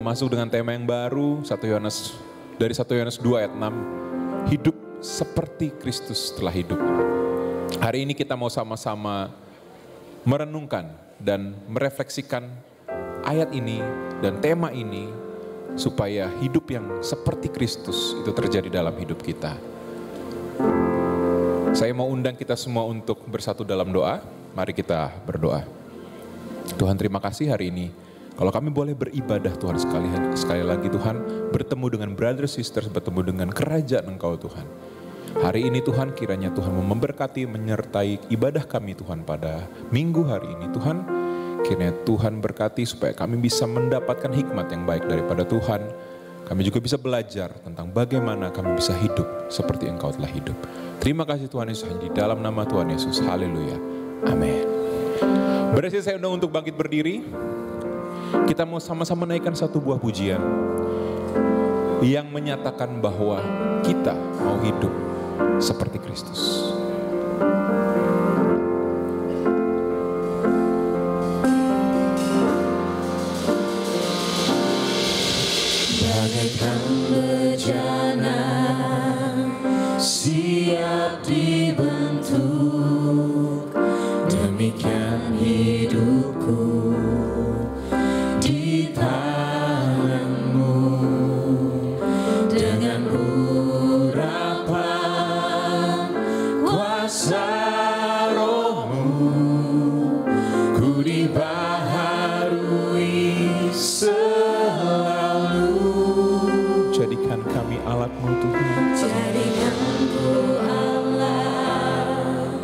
masuk dengan tema yang baru, dari 1 Yohanes 2 ayat 6, hidup seperti Kristus telah hidup. Hari ini kita mau sama-sama merenungkan dan merefleksikan ayat ini dan tema ini supaya hidup yang seperti Kristus itu terjadi dalam hidup kita. Saya mau undang kita semua untuk bersatu dalam doa. Mari kita berdoa. Tuhan, terima kasih hari ini. Kalau kami boleh beribadah Tuhan sekali lagi Tuhan, bertemu dengan brothers sisters, bertemu dengan kerajaan Engkau Tuhan. Hari ini Tuhan, kiranya Tuhan memberkati, menyertai ibadah kami Tuhan pada minggu hari ini Tuhan. Kiranya Tuhan berkati supaya kami bisa mendapatkan hikmat yang baik daripada Tuhan. Kami juga bisa belajar tentang bagaimana kami bisa hidup seperti Engkau telah hidup. Terima kasih Tuhan Yesus, di dalam nama Tuhan Yesus. Haleluya. Amin. Berhasil saya undang untuk bangkit berdiri. Kita mau sama-sama naikkan satu buah pujian yang menyatakan bahwa kita mau hidup seperti Kristus. Bagaikan bejana siap dibentuk, demikian hidupku di tangan-Mu. Dengan urapan kuasa Roh-Mu, ku dibaharui selalu. Jadikan kami alat-Mu Tuhan. Jadikanku alat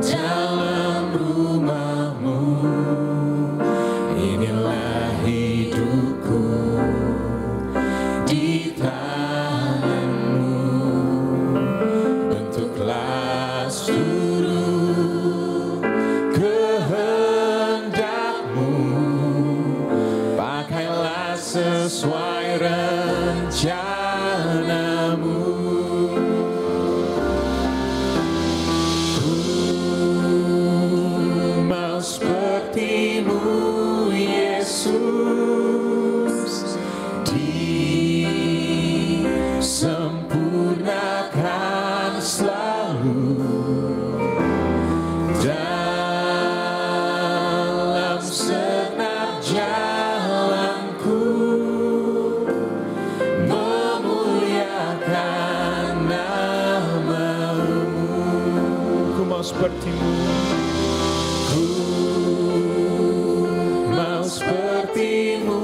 dalam rumah-Mu. Inilah hidupku di tangan-Mu. Bentuklah seluruh kehendak-Mu. Pakailah sesuai rencana-Mu. Ku mau seperti-Mu Yesus, disempurnakan selalu dalam segenap jalanku, memuliakan nama-Mu. Ku mau seperti-Mu. Ku mau seperti-Mu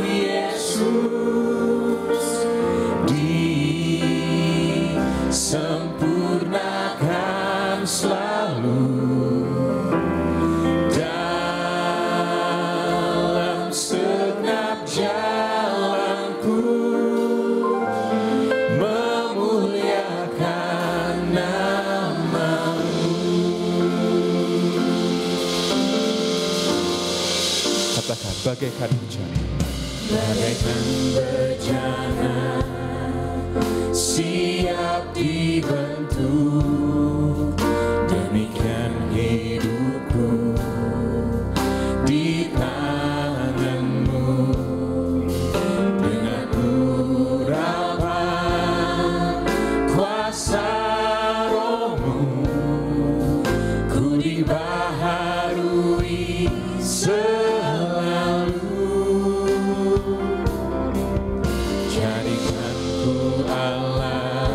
Yesus, disempurnakan selalu dalam segenap jalanku, memuliakan nama-Mu. Katakan bagaikan bejana. Bagaikan bejana siap dibentuk, demikian hidupku di tangan-Mu. Dengan urapan kuasa Roh-Mu, ku dibaharui selalu. Jadikanku alat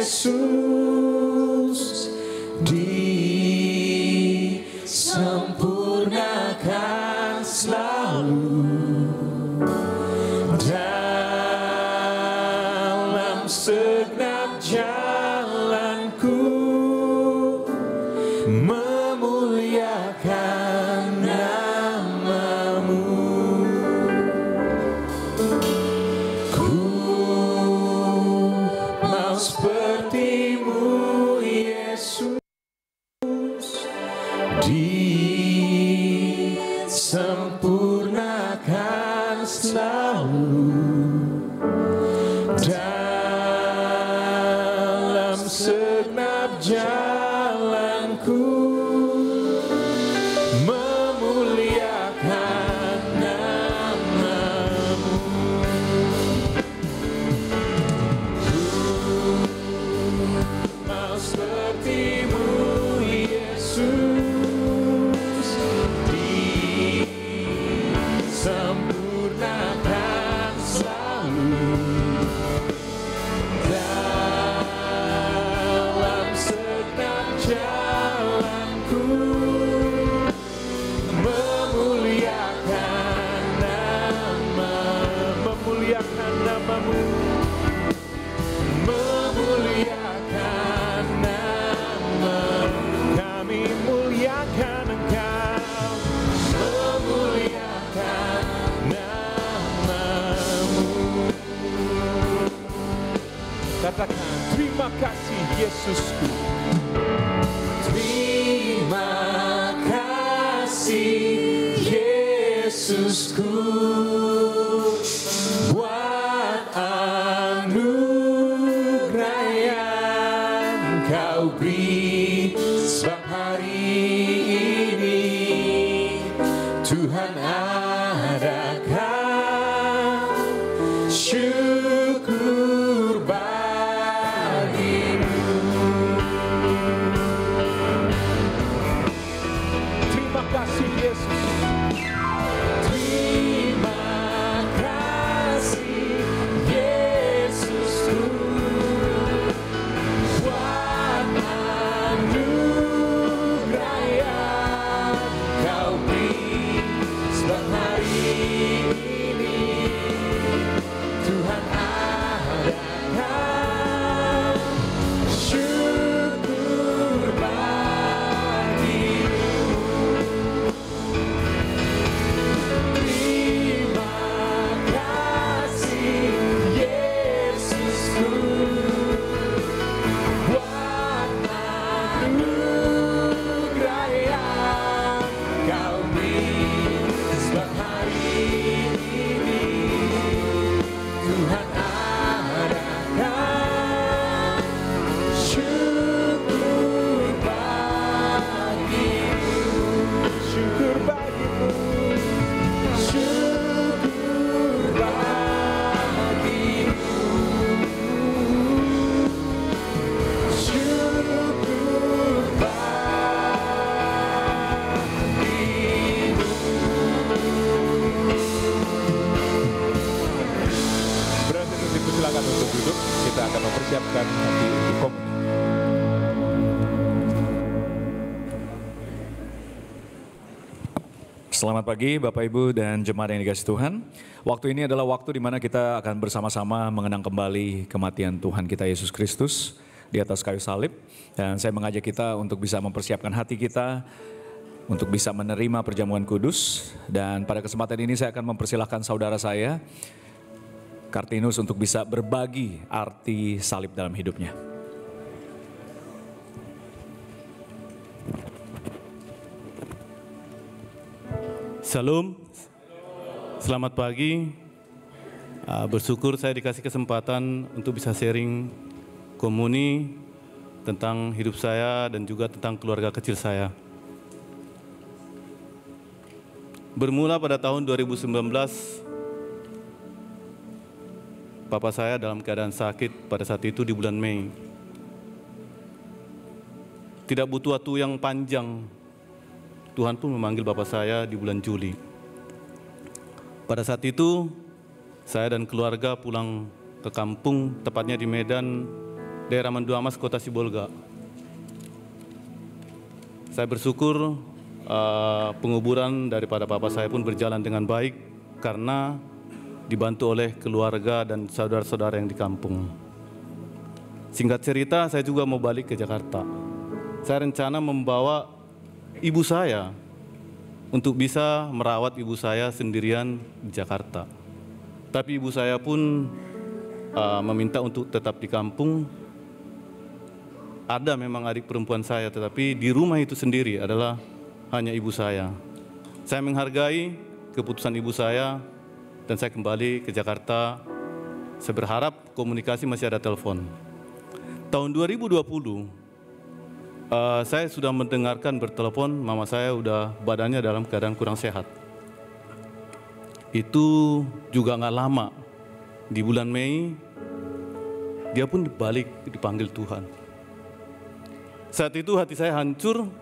Yesus disempurnakan selalu dalam segenap jalanku, memuliakan namamu. Ku mau sepertimu Yesus, disempurnakan selalu dalam segenap jalanku, memuliakan namamu. Ku mau sepertimu Yesus, disempurnakan selalu dalam segenap jalanku, memuliakan namamu, memuliakan namamu. Kami muliakan Engkau, memuliakan namamu. Katakan, terima kasih Yesusku. Terima kasih Yesusku buat anugerah yang Kau beri, sebab hari ini Tuhan adakan syukur bagimu. Terima kasih Yesus. Terima kasih Yesusku buat anugerah yang Kau beri, sebab hari ini Tuhan adakan syukur bagimu. Terima kasih Yesusku buat anugerah yang Kau beri, sebab hari ini Tuhan adakan syukur bagimu. Syukur bagimu, syukur bagimu, syukur bagimu. Berarti untuk dipersilakan untuk duduk. Kita akan mempersiapkan nanti untuk komuni. Selamat pagi Bapak Ibu dan jemaat yang dikasihi Tuhan. Waktu ini adalah waktu di mana kita akan bersama-sama mengenang kembali kematian Tuhan kita Yesus Kristus di atas kayu salib. Dan saya mengajak kita untuk bisa mempersiapkan hati kita untuk bisa menerima perjamuan kudus. Dan pada kesempatan ini saya akan mempersilahkan saudara saya, Kartinus, untuk bisa berbagi arti salib dalam hidupnya. Shalom, selamat pagi. Bersyukur saya dikasih kesempatan untuk bisa sharing komuni tentang hidup saya dan juga tentang keluarga kecil saya. Bermula pada tahun 2019, papa saya dalam keadaan sakit pada saat itu di bulan Mei. Tidak butuh waktu yang panjang, Tuhan pun memanggil bapak saya di bulan Juli. Pada saat itu, saya dan keluarga pulang ke kampung, tepatnya di Medan, daerah Manduamas, Kota Sibolga. Saya bersyukur penguburan daripada bapak saya pun berjalan dengan baik karena dibantu oleh keluarga dan saudara-saudara yang di kampung. Singkat cerita, saya juga mau balik ke Jakarta. Saya rencana membawa ibu saya untuk bisa merawat ibu saya sendirian di Jakarta. Tapi ibu saya pun meminta untuk tetap di kampung. Ada memang adik perempuan saya, tetapi di rumah itu sendiri adalah hanya ibu saya. Saya menghargai keputusan ibu saya dan saya kembali ke Jakarta. Saya berharap komunikasi masih ada telepon. Tahun 2020, saya sudah mendengarkan bertelepon mama saya udah badannya dalam keadaan kurang sehat. Itu juga nggak lama, di bulan Mei dia pun dipanggil Tuhan. Saat itu hati saya hancur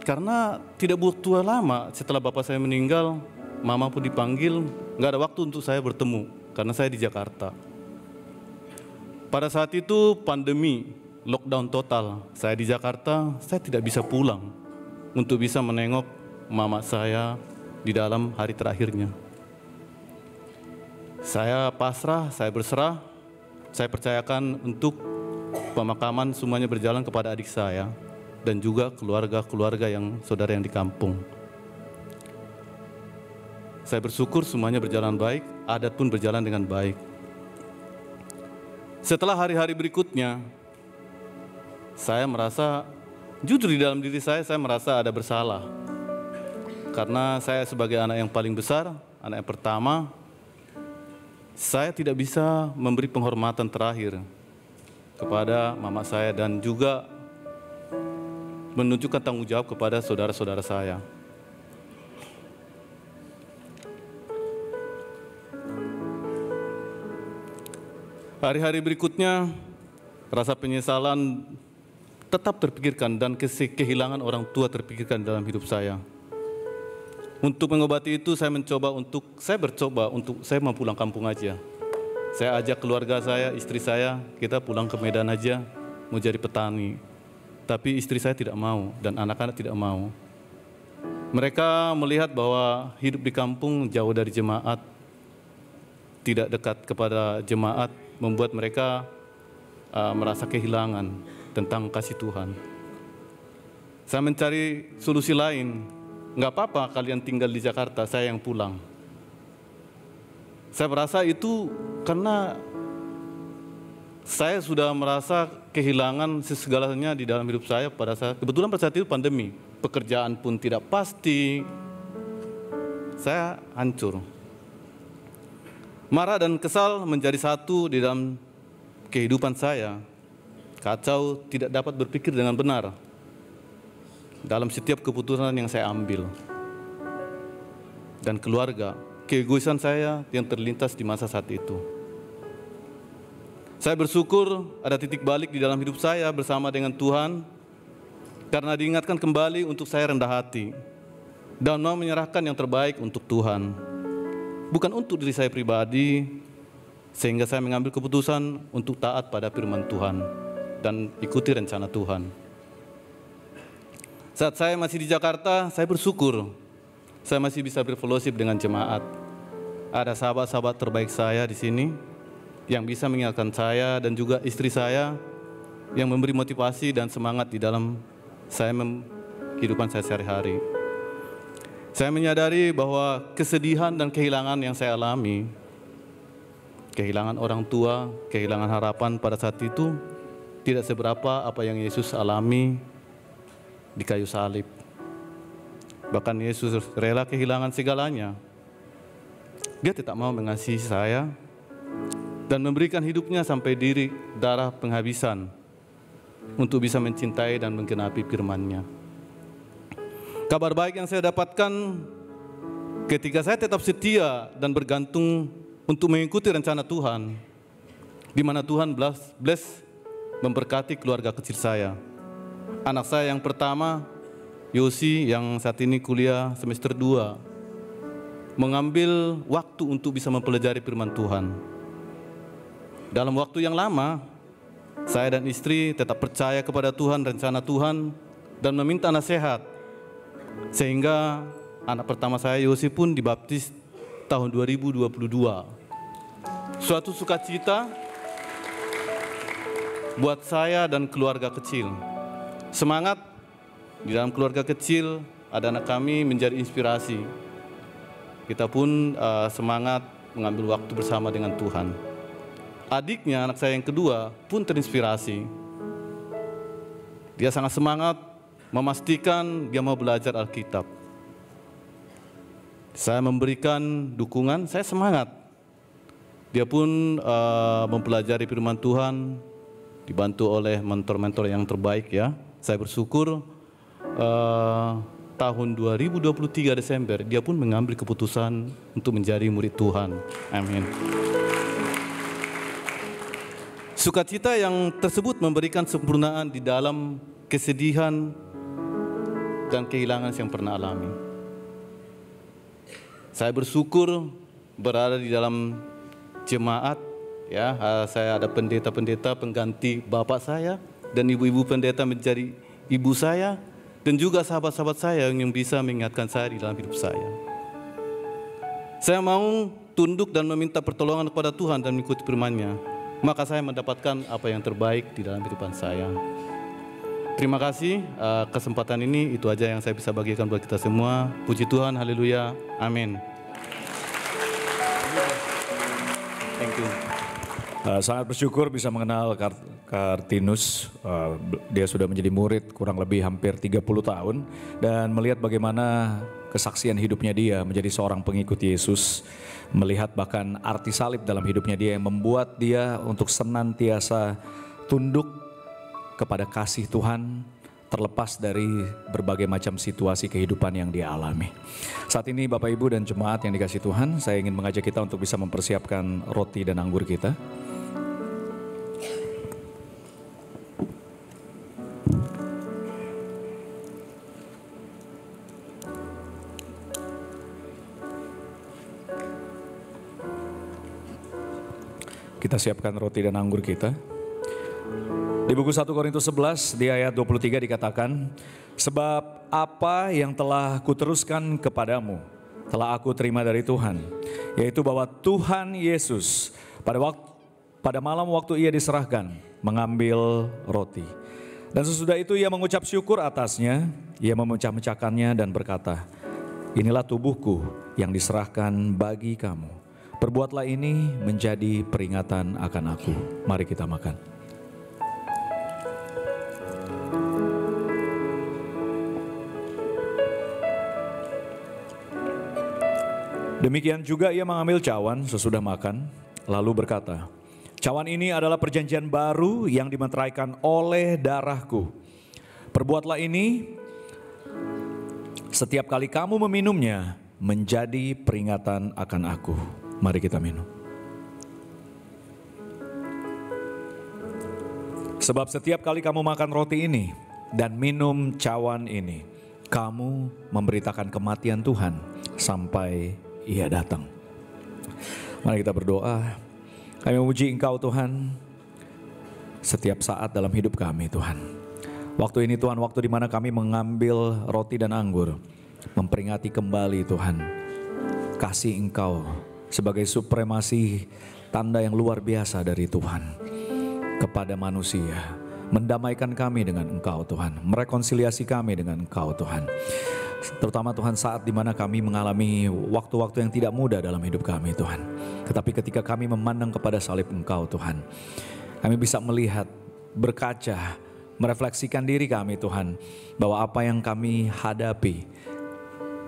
karena tidak butuh lama setelah bapak saya meninggal, mama pun dipanggil, nggak ada waktu untuk saya bertemu karena saya di Jakarta. Pada saat itu pandemi, lockdown total. Saya di Jakarta, saya tidak bisa pulang untuk bisa menengok mama saya di dalam hari terakhirnya. Saya pasrah, saya berserah, saya percayakan untuk pemakaman semuanya berjalan kepada adik saya dan juga keluarga-keluarga yang saudara yang di kampung. Saya bersyukur semuanya berjalan baik, adat pun berjalan dengan baik. Setelah hari-hari berikutnya, saya merasa, jujur di dalam diri saya merasa ada bersalah. Karena saya sebagai anak yang paling besar, anak yang pertama, saya tidak bisa memberi penghormatan terakhir kepada mama saya dan juga menunjukkan tanggung jawab kepada saudara-saudara saya. Hari-hari berikutnya, rasa penyesalan tetap terpikirkan dan kehilangan orang tua terpikirkan dalam hidup saya. Untuk mengobati itu, saya bercoba untuk saya mau pulang kampung aja. Saya ajak keluarga saya, istri saya, kita pulang ke Medan aja, mau jadi petani. Tapi istri saya tidak mau dan anak-anak tidak mau. Mereka melihat bahwa hidup di kampung jauh dari jemaat, tidak dekat kepada jemaat, membuat mereka merasa kehilangan tentang kasih Tuhan. Saya mencari solusi lain. Nggak apa-apa kalian tinggal di Jakarta, saya yang pulang. Saya merasa itu karena saya sudah merasa kehilangan segalanya di dalam hidup saya kebetulan pada saat itu pandemi. Pekerjaan pun tidak pasti. Saya hancur. Marah dan kesal menjadi satu di dalam kehidupan saya. Kacau, tidak dapat berpikir dengan benar dalam setiap keputusan yang saya ambil. Dan keluarga, keegoisan saya yang terlintas di masa saat itu. Saya bersyukur ada titik balik di dalam hidup saya bersama dengan Tuhan karena diingatkan kembali untuk saya rendah hati dan mau menyerahkan yang terbaik untuk Tuhan. Bukan untuk diri saya pribadi, sehingga saya mengambil keputusan untuk taat pada firman Tuhan dan ikuti rencana Tuhan. Saat saya masih di Jakarta, saya bersyukur saya masih bisa berfellowship dengan jemaat. Ada sahabat-sahabat terbaik saya di sini yang bisa mengingatkan saya dan juga istri saya yang memberi motivasi dan semangat di dalam kehidupan saya sehari-hari. Saya menyadari bahwa kesedihan dan kehilangan yang saya alami, kehilangan orang tua, kehilangan harapan pada saat itu tidak seberapa apa yang Yesus alami di kayu salib. Bahkan Yesus rela kehilangan segalanya. Dia tidak mau mengasihi saya dan memberikan hidupnya sampai darah penghabisan untuk bisa mencintai dan menggenapi firman-Nya. Kabar baik yang saya dapatkan ketika saya tetap setia dan bergantung untuk mengikuti rencana Tuhan, di mana Tuhan bless memberkati keluarga kecil saya. Anak saya yang pertama, Yosi, yang saat ini kuliah semester 2, mengambil waktu untuk bisa mempelajari firman Tuhan. Dalam waktu yang lama, Saya dan istri tetap percaya kepada Tuhan, rencana Tuhan, dan meminta nasihat. Sehingga anak pertama saya Yosi pun dibaptis tahun 2022. Suatu sukacita buat saya dan keluarga kecil. Semangat di dalam keluarga kecil, ada anak kami menjadi inspirasi. Kita pun semangat mengambil waktu bersama dengan Tuhan. Adiknya, anak saya yang kedua, pun terinspirasi. Dia sangat semangat memastikan dia mau belajar Alkitab. Saya memberikan dukungan, saya semangat. Dia pun mempelajari firman Tuhan, dibantu oleh mentor-mentor yang terbaik ya. Saya bersyukur tahun 2023 Desember, dia pun mengambil keputusan untuk menjadi murid Tuhan. Amin. Sukacita yang tersebut memberikan sempurnaan di dalam kesedihan dan kehilangan yang pernah alami. Saya bersyukur berada di dalam jemaat, ya. Saya ada pendeta-pendeta pengganti bapak saya dan ibu-ibu pendeta menjadi ibu saya dan juga sahabat-sahabat saya yang bisa mengingatkan saya di dalam hidup saya. Saya mau tunduk dan meminta pertolongan kepada Tuhan dan mengikuti firman-Nya. Maka saya mendapatkan apa yang terbaik di dalam kehidupan saya. Terima kasih kesempatan ini, itu aja yang saya bisa bagikan buat kita semua. Puji Tuhan, haleluya, amin. Thank you. Sangat bersyukur bisa mengenal Kartinus. Dia sudah menjadi murid kurang lebih hampir 30 tahun. Dan melihat bagaimana kesaksian hidupnya dia menjadi seorang pengikut Yesus. Melihat bahkan arti salib dalam hidupnya dia yang membuat dia untuk senantiasa tunduk kepada kasih Tuhan, terlepas dari berbagai macam situasi kehidupan yang dia alami. Saat ini Bapak Ibu dan jemaat yang dikasih Tuhan, saya ingin mengajak kita untuk bisa mempersiapkan roti dan anggur kita. Kita siapkan roti dan anggur kita. Di buku 1 Korintus 11 di ayat 23 dikatakan, sebab apa yang telah kuteruskan kepadamu telah aku terima dari Tuhan, yaitu bahwa Tuhan Yesus pada malam waktu ia diserahkan mengambil roti. Dan sesudah itu ia mengucap syukur atasnya, ia memecah-mecahkannya dan berkata, inilah tubuhku yang diserahkan bagi kamu. Perbuatlah ini menjadi peringatan akan aku. Mari kita makan. Demikian juga ia mengambil cawan sesudah makan, lalu berkata, cawan ini adalah perjanjian baru yang dimeteraikan oleh darahku. Perbuatlah ini setiap kali kamu meminumnya menjadi peringatan akan aku. Mari kita minum. Sebab setiap kali kamu makan roti ini dan minum cawan ini, kamu memberitakan kematian Tuhan sampai ia datang. Mari kita berdoa. Kami memuji Engkau Tuhan setiap saat dalam hidup kami Tuhan. Waktu ini Tuhan, waktu di mana kami mengambil roti dan anggur, memperingati kembali Tuhan kasih Engkau sebagai supremasi tanda yang luar biasa dari Tuhan kepada manusia, mendamaikan kami dengan Engkau Tuhan, merekonsiliasi kami dengan Engkau Tuhan. Terutama Tuhan saat dimana kami mengalami waktu-waktu yang tidak mudah dalam hidup kami Tuhan. Tetapi ketika kami memandang kepada salib Engkau Tuhan, kami bisa melihat, berkaca, merefleksikan diri kami Tuhan, bahwa apa yang kami hadapi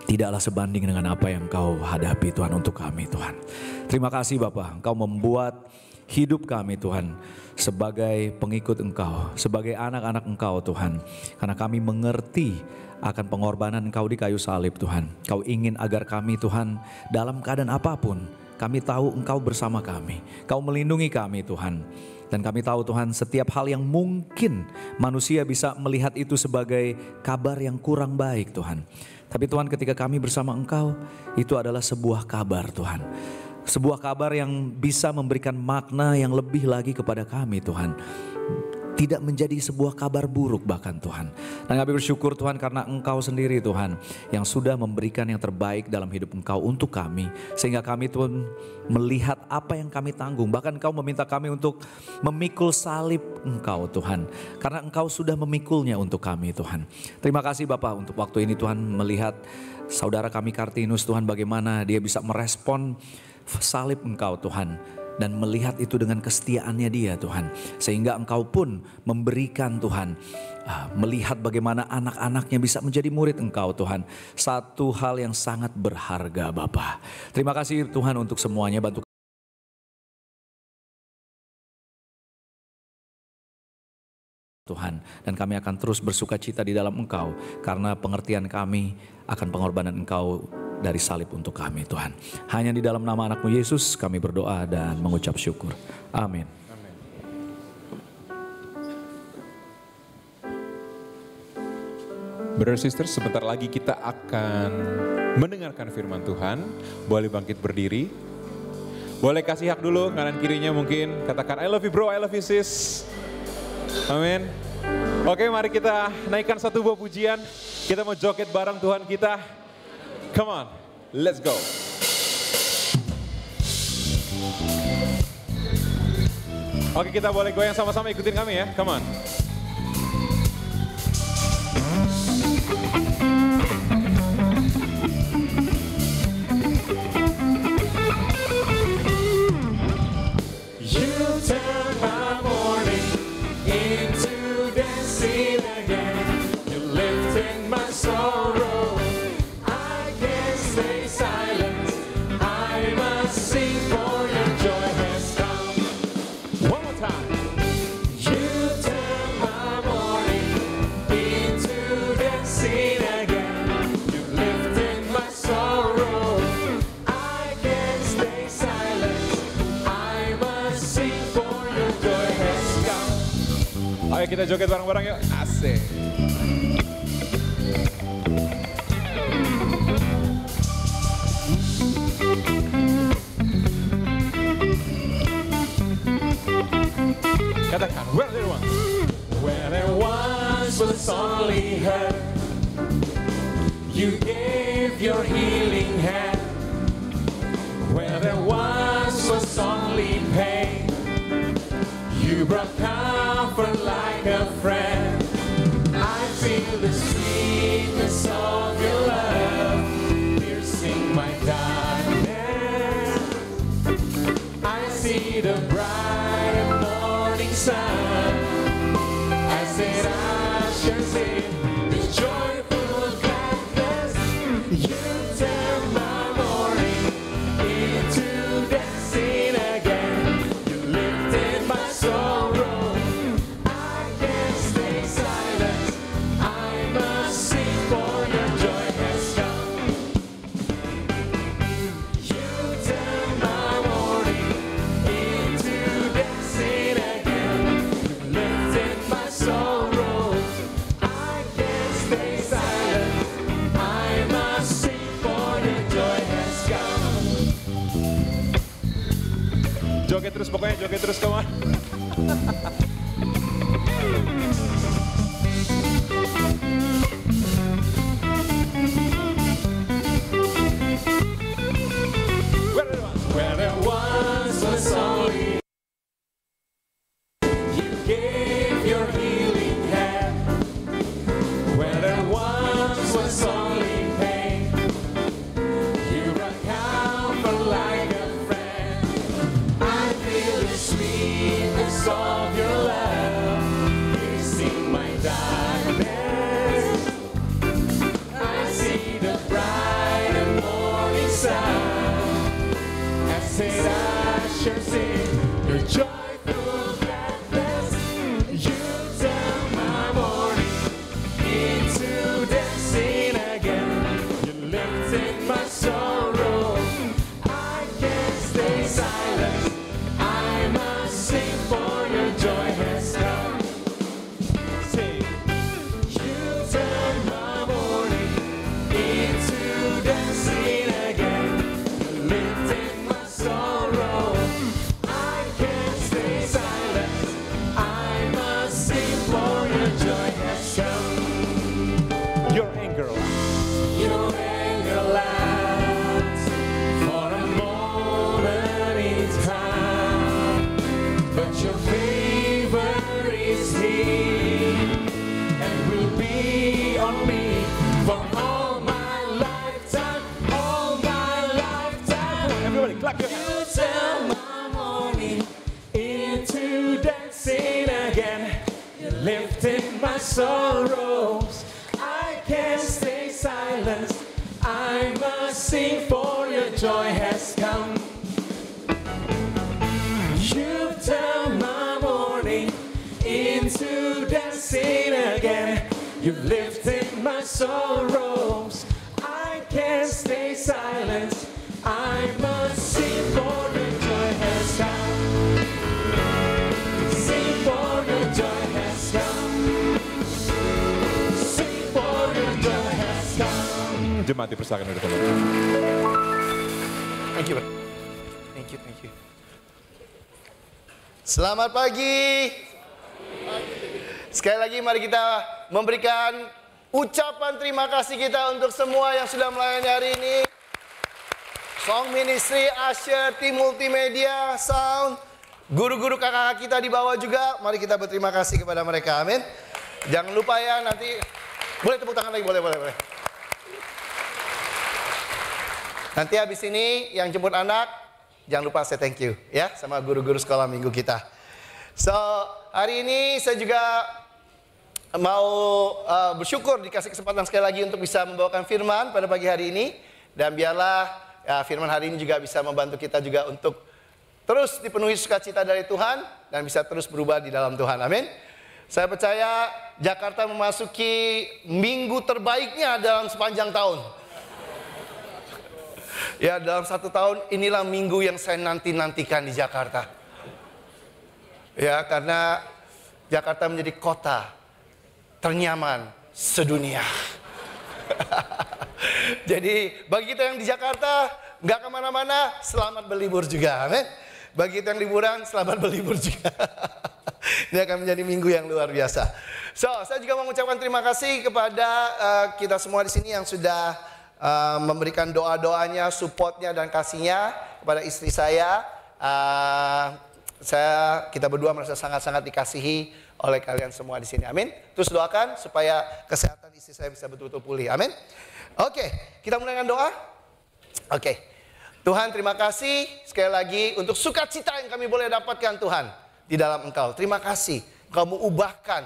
tidaklah sebanding dengan apa yang Engkau hadapi Tuhan untuk kami Tuhan. Terima kasih Bapa, Engkau membuat hidup kami Tuhan sebagai pengikut Engkau, sebagai anak-anak Engkau Tuhan. Karena kami mengerti akan pengorbanan Engkau di kayu salib Tuhan. Engkau ingin agar kami Tuhan dalam keadaan apapun, kami tahu Engkau bersama kami. Engkau melindungi kami Tuhan. Dan kami tahu Tuhan setiap hal yang mungkin manusia bisa melihat itu sebagai kabar yang kurang baik Tuhan. Tapi Tuhan ketika kami bersama Engkau, itu adalah sebuah kabar Tuhan. Sebuah kabar yang bisa memberikan makna yang lebih lagi kepada kami Tuhan. tidak menjadi sebuah kabar buruk bahkan Tuhan. Dan kami bersyukur Tuhan karena Engkau sendiri Tuhan yang sudah memberikan yang terbaik dalam hidup Engkau untuk kami. Sehingga kami Tuhan melihat apa yang kami tanggung. Bahkan Engkau meminta kami untuk memikul salib Engkau Tuhan. Karena Engkau sudah memikulnya untuk kami Tuhan. Terima kasih Bapak untuk waktu ini Tuhan melihat saudara kami Kartinus Tuhan bagaimana dia bisa merespon salib Engkau Tuhan. Dan melihat itu dengan kesetiaannya dia Tuhan. Sehingga Engkau pun memberikan Tuhan. Melihat bagaimana anak-anaknya bisa menjadi murid Engkau Tuhan. Satu hal yang sangat berharga Bapa. Terima kasih Tuhan untuk semuanya. Bantu Tuhan. Dan kami akan terus bersuka cita di dalam Engkau. Karena pengertian kami akan pengorbanan Engkau dari salib untuk kami Tuhan. Hanya di dalam nama anakmu Yesus kami berdoa dan mengucap syukur. Amin. Brother sister, sebentar lagi kita akan mendengarkan firman Tuhan. Boleh bangkit berdiri. Boleh kasih hak dulu kanan kirinya mungkin. Katakan I love you bro, I love you sis. Amin. Oke, mari kita naikkan satu buah pujian. Kita mau joget bareng Tuhan kita. Come on, let's go. Oke, kita boleh goyang sama-sama, ikutin kami ya, come on. You turn my morning into dancing again. You lifted my sorrow. Stay silent, I must sing for your joy has come. One more time. You turn my morning into dancing again. You lifted my sorrow. I can't stay silent, I must sing for your joy has come. Ayo kita joget bareng-bareng yuk, asik. Katakan, where there once? Where there once was only hurt, you gave your healing hand. Where there once was only pain, you brought comfort like a friend. I feel the sweetness of your love, piercing my darkness. I see the bright morning sun as it ushers in this joyful gladness. You turn my morning into dancing again. You lifted my sorrow. I can't stay silent, I must sing for your joy has come. You turn my morning into dancing again. You lifted my sorrow. I can't stay silent, I must sing for your joy has come. Joget terus pokoknya, joget terus come on. Where there once was only, you gave your healing hand. Where there once was only pain, you brought comfort like a friend. I feel the sweet lifted my sorrows. I can't stay silent. I must sing, for your joy has come. You've turned my mourning into dancing again. You've lifted my sorrows. I can't stay silent. I must sing, for your joy has come. Sing, for your joy has come. Sing, for your joy has come. Jemaat dipersilakan duduk kembali. Thank you, Pak. Thank you. Selamat pagi. Sekali lagi mari kita memberikan ucapan terima kasih kita untuk semua yang sudah melayani hari ini. Song Ministry, Usher, tim multimedia, sound, guru-guru kakak-kakak kita di bawah juga. Mari kita berterima kasih kepada mereka, amin. Jangan lupa ya nanti, boleh tepuk tangan lagi, boleh. Nanti habis ini yang jemput anak, jangan lupa say thank you ya sama guru-guru sekolah minggu kita. So, hari ini saya juga mau bersyukur dikasih kesempatan sekali lagi untuk bisa membawakan firman pada pagi hari ini. Dan biarlah firman hari ini juga bisa membantu kita juga untuk terus dipenuhi sukacita dari Tuhan dan bisa terus berubah di dalam Tuhan, amin. Saya percaya Jakarta memasuki minggu terbaiknya dalam sepanjang tahun. Ya, dalam 1 tahun inilah minggu yang saya nantikan di Jakarta. Ya, karena Jakarta menjadi kota ternyaman sedunia. Jadi bagi kita yang di Jakarta nggak kemana-mana, selamat berlibur juga, amin. Bagi kita yang liburan, selamat berlibur juga. Ini akan menjadi minggu yang luar biasa. So, saya juga mengucapkan terima kasih kepada kita semua di sini yang sudah memberikan doa-doanya, supportnya dan kasihnya kepada istri saya. Kita berdua merasa sangat-sangat dikasihi oleh kalian semua di sini. Amin. Terus doakan supaya kesehatan istri saya bisa betul-betul pulih. Amin. Oke, kita mulai dengan doa. Oke. Tuhan, terima kasih sekali lagi untuk sukacita yang kami boleh dapatkan Tuhan di dalam Engkau. Terima kasih Engkau mengubahkan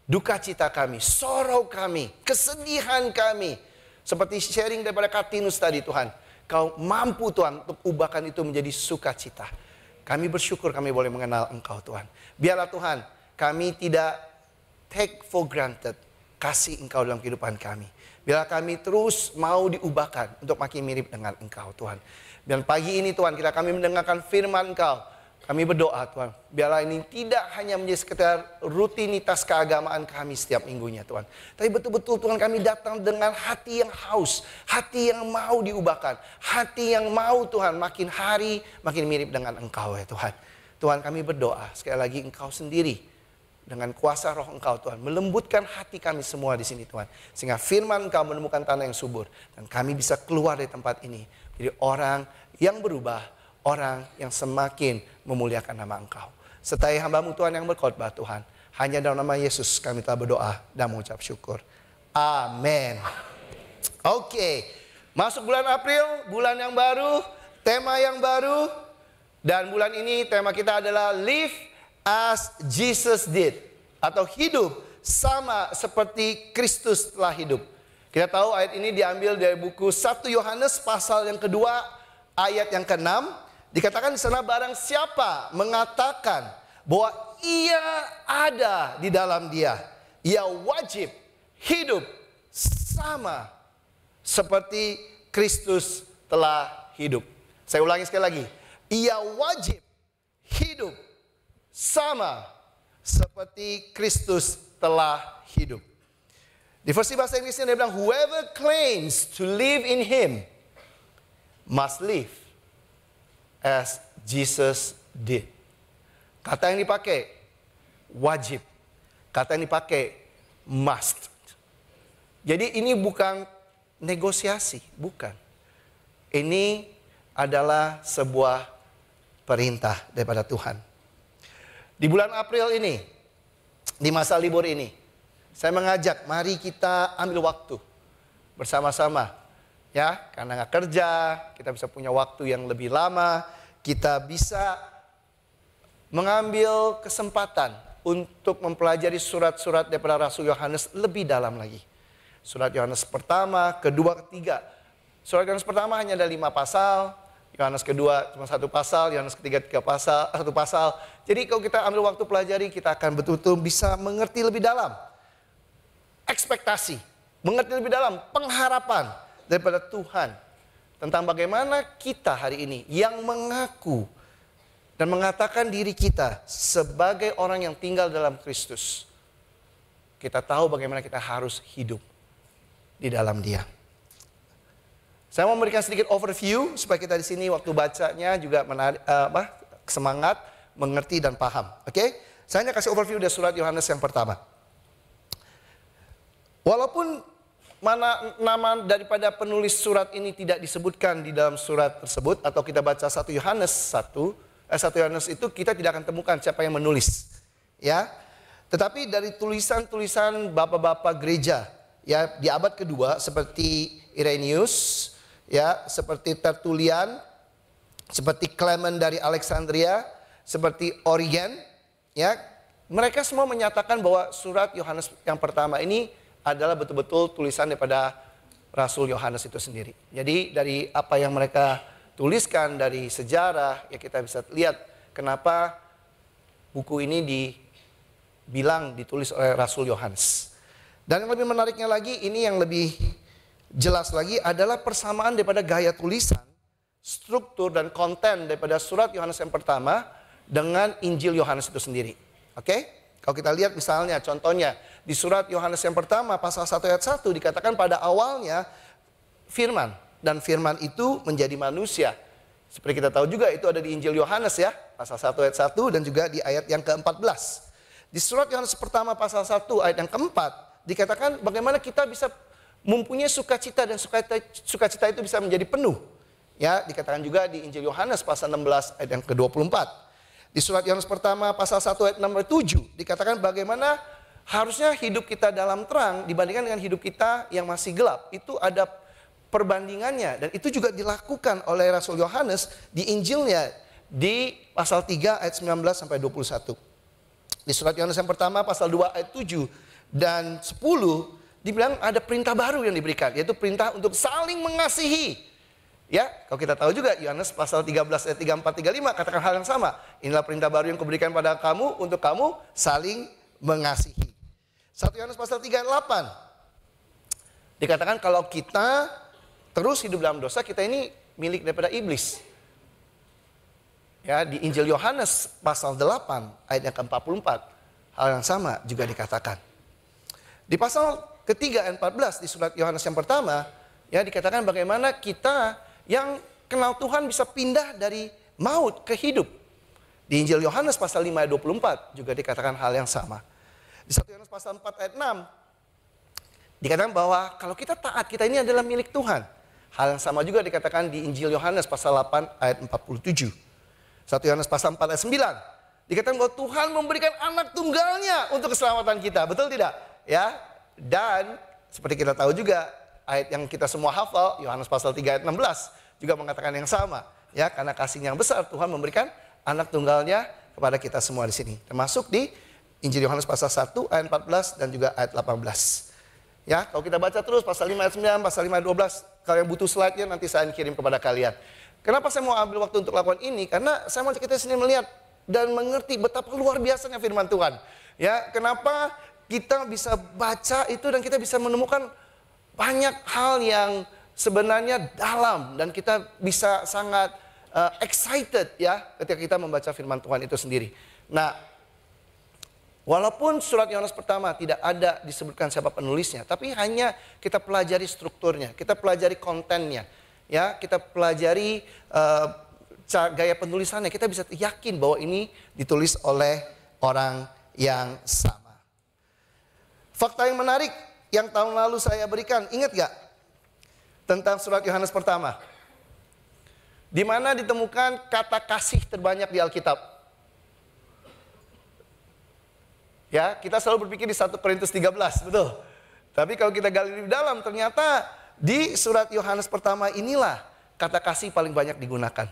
duka cita kami, sorrow kami, kesedihan kami. Seperti sharing daripada Kartinus tadi Tuhan. Kau mampu Tuhan untuk ubahkan itu menjadi sukacita. Kami bersyukur kami boleh mengenal Engkau Tuhan. Biarlah Tuhan kami tidak take for granted kasih Engkau dalam kehidupan kami. Biarlah kami terus mau diubahkan untuk makin mirip dengan Engkau Tuhan. Dan pagi ini Tuhan kami mendengarkan firman Engkau. Kami berdoa Tuhan, biarlah ini tidak hanya menjadi sekedar rutinitas keagamaan kami setiap minggunya Tuhan. Tapi betul-betul Tuhan kami datang dengan hati yang haus, hati yang mau diubahkan. Hati yang mau Tuhan makin hari makin mirip dengan Engkau ya Tuhan. Tuhan kami berdoa, sekali lagi Engkau sendiri dengan kuasa roh Engkau Tuhan. Melembutkan hati kami semua di sini Tuhan. Sehingga firman Engkau menemukan tanah yang subur. Dan kami bisa keluar dari tempat ini. Jadi orang yang berubah, orang yang semakin memuliakan nama Engkau. Sertai hamba-Mu Tuhan yang berkhotbah Tuhan. Hanya dalam nama Yesus kami telah berdoa dan mengucap syukur. Amin. Oke. Masuk bulan April, bulan yang baru, tema yang baru. Dan bulan ini tema kita adalah Live as Jesus did. Atau hidup sama seperti Kristus telah hidup. Kita tahu ayat ini diambil dari buku 1 Yohanes pasal yang kedua, ayat yang ke-6. Dikatakan di sana barang siapa mengatakan bahwa ia ada di dalam dia, ia wajib hidup sama seperti Kristus telah hidup. Saya ulangi sekali lagi. Ia wajib hidup sama seperti Kristus telah hidup. Di versi bahasa Inggrisnya dia bilang, whoever claims to live in him must live as Jesus did. Kata yang dipakai wajib. Kata yang dipakai must. Jadi ini bukan negosiasi, bukan. Ini adalah sebuah perintah daripada Tuhan. Di bulan April ini, di masa libur ini, saya mengajak mari kita ambil waktu bersama-sama. Ya, karena nggak kerja, kita bisa punya waktu yang lebih lama, kita bisa mengambil kesempatan untuk mempelajari surat-surat daripada Rasul Yohanes lebih dalam lagi. Surat Yohanes pertama, kedua, ketiga. Surat Yohanes pertama hanya ada 5 pasal, Yohanes kedua cuma 1 pasal, Yohanes ketiga 3 pasal, 1 pasal. Jadi kalau kita ambil waktu pelajari, kita akan betul-betul bisa mengerti lebih dalam. Ekspektasi, mengerti lebih dalam, pengharapan daripada Tuhan. Tentang bagaimana kita hari ini yang mengaku dan mengatakan diri kita sebagai orang yang tinggal dalam Kristus. Kita tahu bagaimana kita harus hidup di dalam Dia. Saya mau memberikan sedikit overview supaya kita di sini waktu bacanya juga semangat, mengerti dan paham. Oke? Saya hanya kasih overview dari surat Yohanes yang pertama. Walaupun nama daripada penulis surat ini tidak disebutkan di dalam surat tersebut, atau kita baca 1 Yohanes 1 Yohanes itu kita tidak akan temukan siapa yang menulis, ya. Tetapi dari tulisan-tulisan bapak-bapak gereja, ya, di abad kedua seperti Irenaeus, ya, seperti Tertullian, seperti Clement dari Alexandria, seperti Origen, ya, mereka semua menyatakan bahwa surat Yohanes yang pertama ini adalah betul-betul tulisan daripada Rasul Yohanes itu sendiri. Jadi dari apa yang mereka tuliskan dari sejarah, ya kita bisa lihat kenapa buku ini ditulis oleh Rasul Yohanes. Dan yang lebih menariknya lagi, ini yang lebih jelas lagi adalah persamaan daripada gaya tulisan, struktur dan konten daripada surat Yohanes yang pertama dengan Injil Yohanes itu sendiri. Oke? Kalau kita lihat misalnya contohnya di surat Yohanes yang pertama pasal 1 ayat 1 dikatakan pada awalnya firman, dan firman itu menjadi manusia. Seperti kita tahu juga itu ada di Injil Yohanes ya, pasal 1 ayat 1 dan juga di ayat yang ke-14. Di surat Yohanes pertama pasal 1 ayat yang ke-4 dikatakan bagaimana kita bisa mempunyai sukacita dan sukacita itu bisa menjadi penuh. Ya, dikatakan juga di Injil Yohanes pasal 16 ayat yang ke-24. Di surat Yohanes pertama pasal 1 ayat 6 ayat 7 dikatakan bagaimana harusnya hidup kita dalam terang dibandingkan dengan hidup kita yang masih gelap. Itu ada perbandingannya dan itu juga dilakukan oleh Rasul Yohanes di Injilnya di pasal 3 ayat 19 sampai 21. Di surat Yohanes yang pertama pasal 2 ayat 7 dan 10 dibilang ada perintah baru yang diberikan, yaitu perintah untuk saling mengasihi. Ya, kalau kita tahu juga Yohanes pasal 13 ayat 34 35 katakan hal yang sama. Inilah perintah baru yang kuberikan pada kamu untuk kamu saling mengasihi. 1 Yohanes pasal 3 ayat 8 dikatakan kalau kita terus hidup dalam dosa, kita ini milik daripada iblis. Ya, di Injil Yohanes pasal 8 ayat yang ke-44 hal yang sama juga dikatakan. Di pasal ketiga ayat 14 di surat Yohanes yang pertama, ya, dikatakan bagaimana kita yang kenal Tuhan bisa pindah dari maut ke hidup. Di Injil Yohanes pasal 5 ayat 24 juga dikatakan hal yang sama. Di 1 Yohanes pasal 4 ayat 6 dikatakan bahwa kalau kita taat, kita ini adalah milik Tuhan. Hal yang sama juga dikatakan di Injil Yohanes pasal 8 ayat 47. 1 Yohanes pasal 4 ayat 9 dikatakan bahwa Tuhan memberikan anak tunggalnya untuk keselamatan kita. Betul tidak? Ya. Dan seperti kita tahu juga ayat yang kita semua hafal, Yohanes pasal 3 ayat 16 juga mengatakan yang sama. Ya, karena kasih yang besar Tuhan memberikan anak tunggalnya kepada kita semua di sini. Termasuk di Injil Yohanes pasal 1 ayat 14 dan juga ayat 18. Ya, kalau kita baca terus pasal 5 ayat 9, pasal 5 ayat 12, kalau yang butuh slide-nya nanti saya kirim kepada kalian. Kenapa saya mau ambil waktu untuk lakukan ini? Karena saya mau kita sini melihat dan mengerti betapa luar biasanya firman Tuhan. Ya, kenapa kita bisa baca itu dan kita bisa menemukan banyak hal yang sebenarnya dalam dan kita bisa sangat excited ya ketika kita membaca firman Tuhan itu sendiri. Nah, walaupun surat Yohanes pertama tidak ada disebutkan siapa penulisnya, tapi hanya kita pelajari strukturnya, kita pelajari kontennya, ya, kita pelajari gaya penulisannya, kita bisa yakin bahwa ini ditulis oleh orang yang sama. Fakta yang menarik yang tahun lalu saya berikan, ingat gak? Tentang surat Yohanes pertama. Di mana ditemukan kata kasih terbanyak di Alkitab. Ya, kita selalu berpikir di 1 Korintus 13, betul. Tapi kalau kita gali lebih dalam, ternyata di surat Yohanes pertama inilah kata kasih paling banyak digunakan.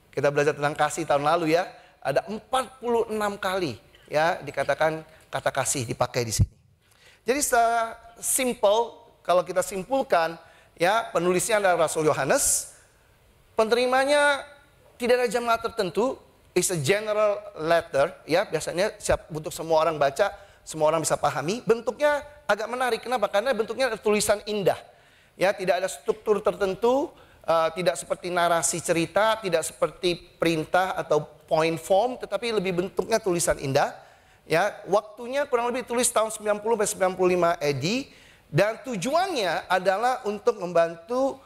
Kita belajar tentang kasih tahun lalu ya, ada 46 kali ya dikatakan kata kasih dipakai di sini. Jadi secara simple, kalau kita simpulkan, ya penulisnya adalah Rasul Yohanes, penerimanya tidak ada jemaat tertentu, is a general letter, ya biasanya siap untuk semua orang baca, semua orang bisa pahami. Bentuknya agak menarik, kenapa? Karena bentuknya tulisan indah, ya tidak ada struktur tertentu, tidak seperti narasi cerita, tidak seperti perintah atau point form, tetapi lebih bentuknya tulisan indah. Ya, waktunya kurang lebih tulis tahun 90-95 AD, dan tujuannya adalah untuk membantu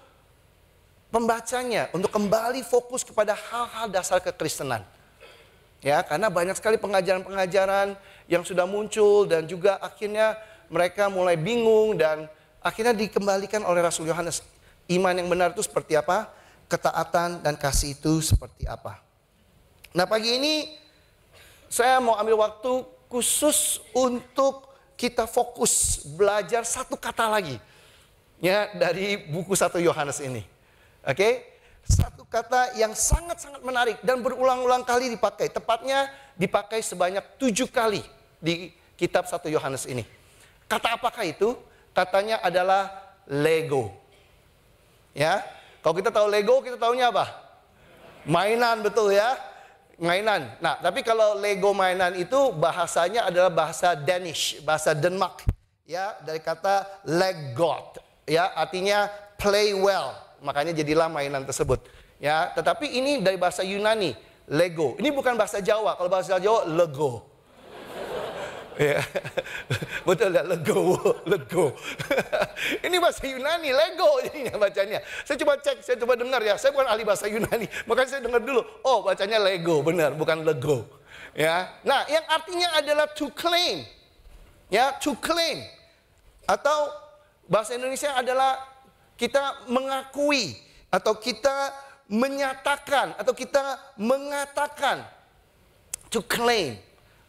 pembacanya untuk kembali fokus kepada hal-hal dasar kekristenan. Ya, karena banyak sekali pengajaran-pengajaran yang sudah muncul dan juga akhirnya mereka mulai bingung dan akhirnya dikembalikan oleh Rasul Yohanes. Iman yang benar itu seperti apa? Ketaatan dan kasih itu seperti apa? Nah, pagi ini saya mau ambil waktu khusus untuk kita fokus belajar satu kata lagi, ya, dari buku 1 Yohanes ini. Oke? Satu kata yang sangat-sangat menarik dan berulang-ulang kali dipakai. Tepatnya dipakai sebanyak 7 kali di kitab 1 Yohanes ini. Kata apakah itu? Katanya adalah Lego. Ya, kalau kita tahu Lego, kita tahunya apa? Mainan, betul ya? Mainan. Nah, tapi kalau Lego mainan itu bahasanya adalah bahasa Danish, bahasa Denmark. Ya, dari kata Leggot. Ya, artinya play well. Makanya jadilah mainan tersebut. Ya, tetapi ini dari bahasa Yunani, Lego. Ini bukan bahasa Jawa. Kalau bahasa Jawa, Lego. Ya, betul ya, Lego. Ini bahasa Yunani, Lego ini bacanya. Saya coba cek, saya coba dengar ya. Saya bukan ahli bahasa Yunani, makanya saya dengar dulu. Oh, bacanya Lego, benar, bukan Lego. Ya, nah, yang artinya adalah to claim. Ya, to claim. Atau bahasa Indonesia adalah kita mengakui atau kita menyatakan atau kita mengatakan. To claim.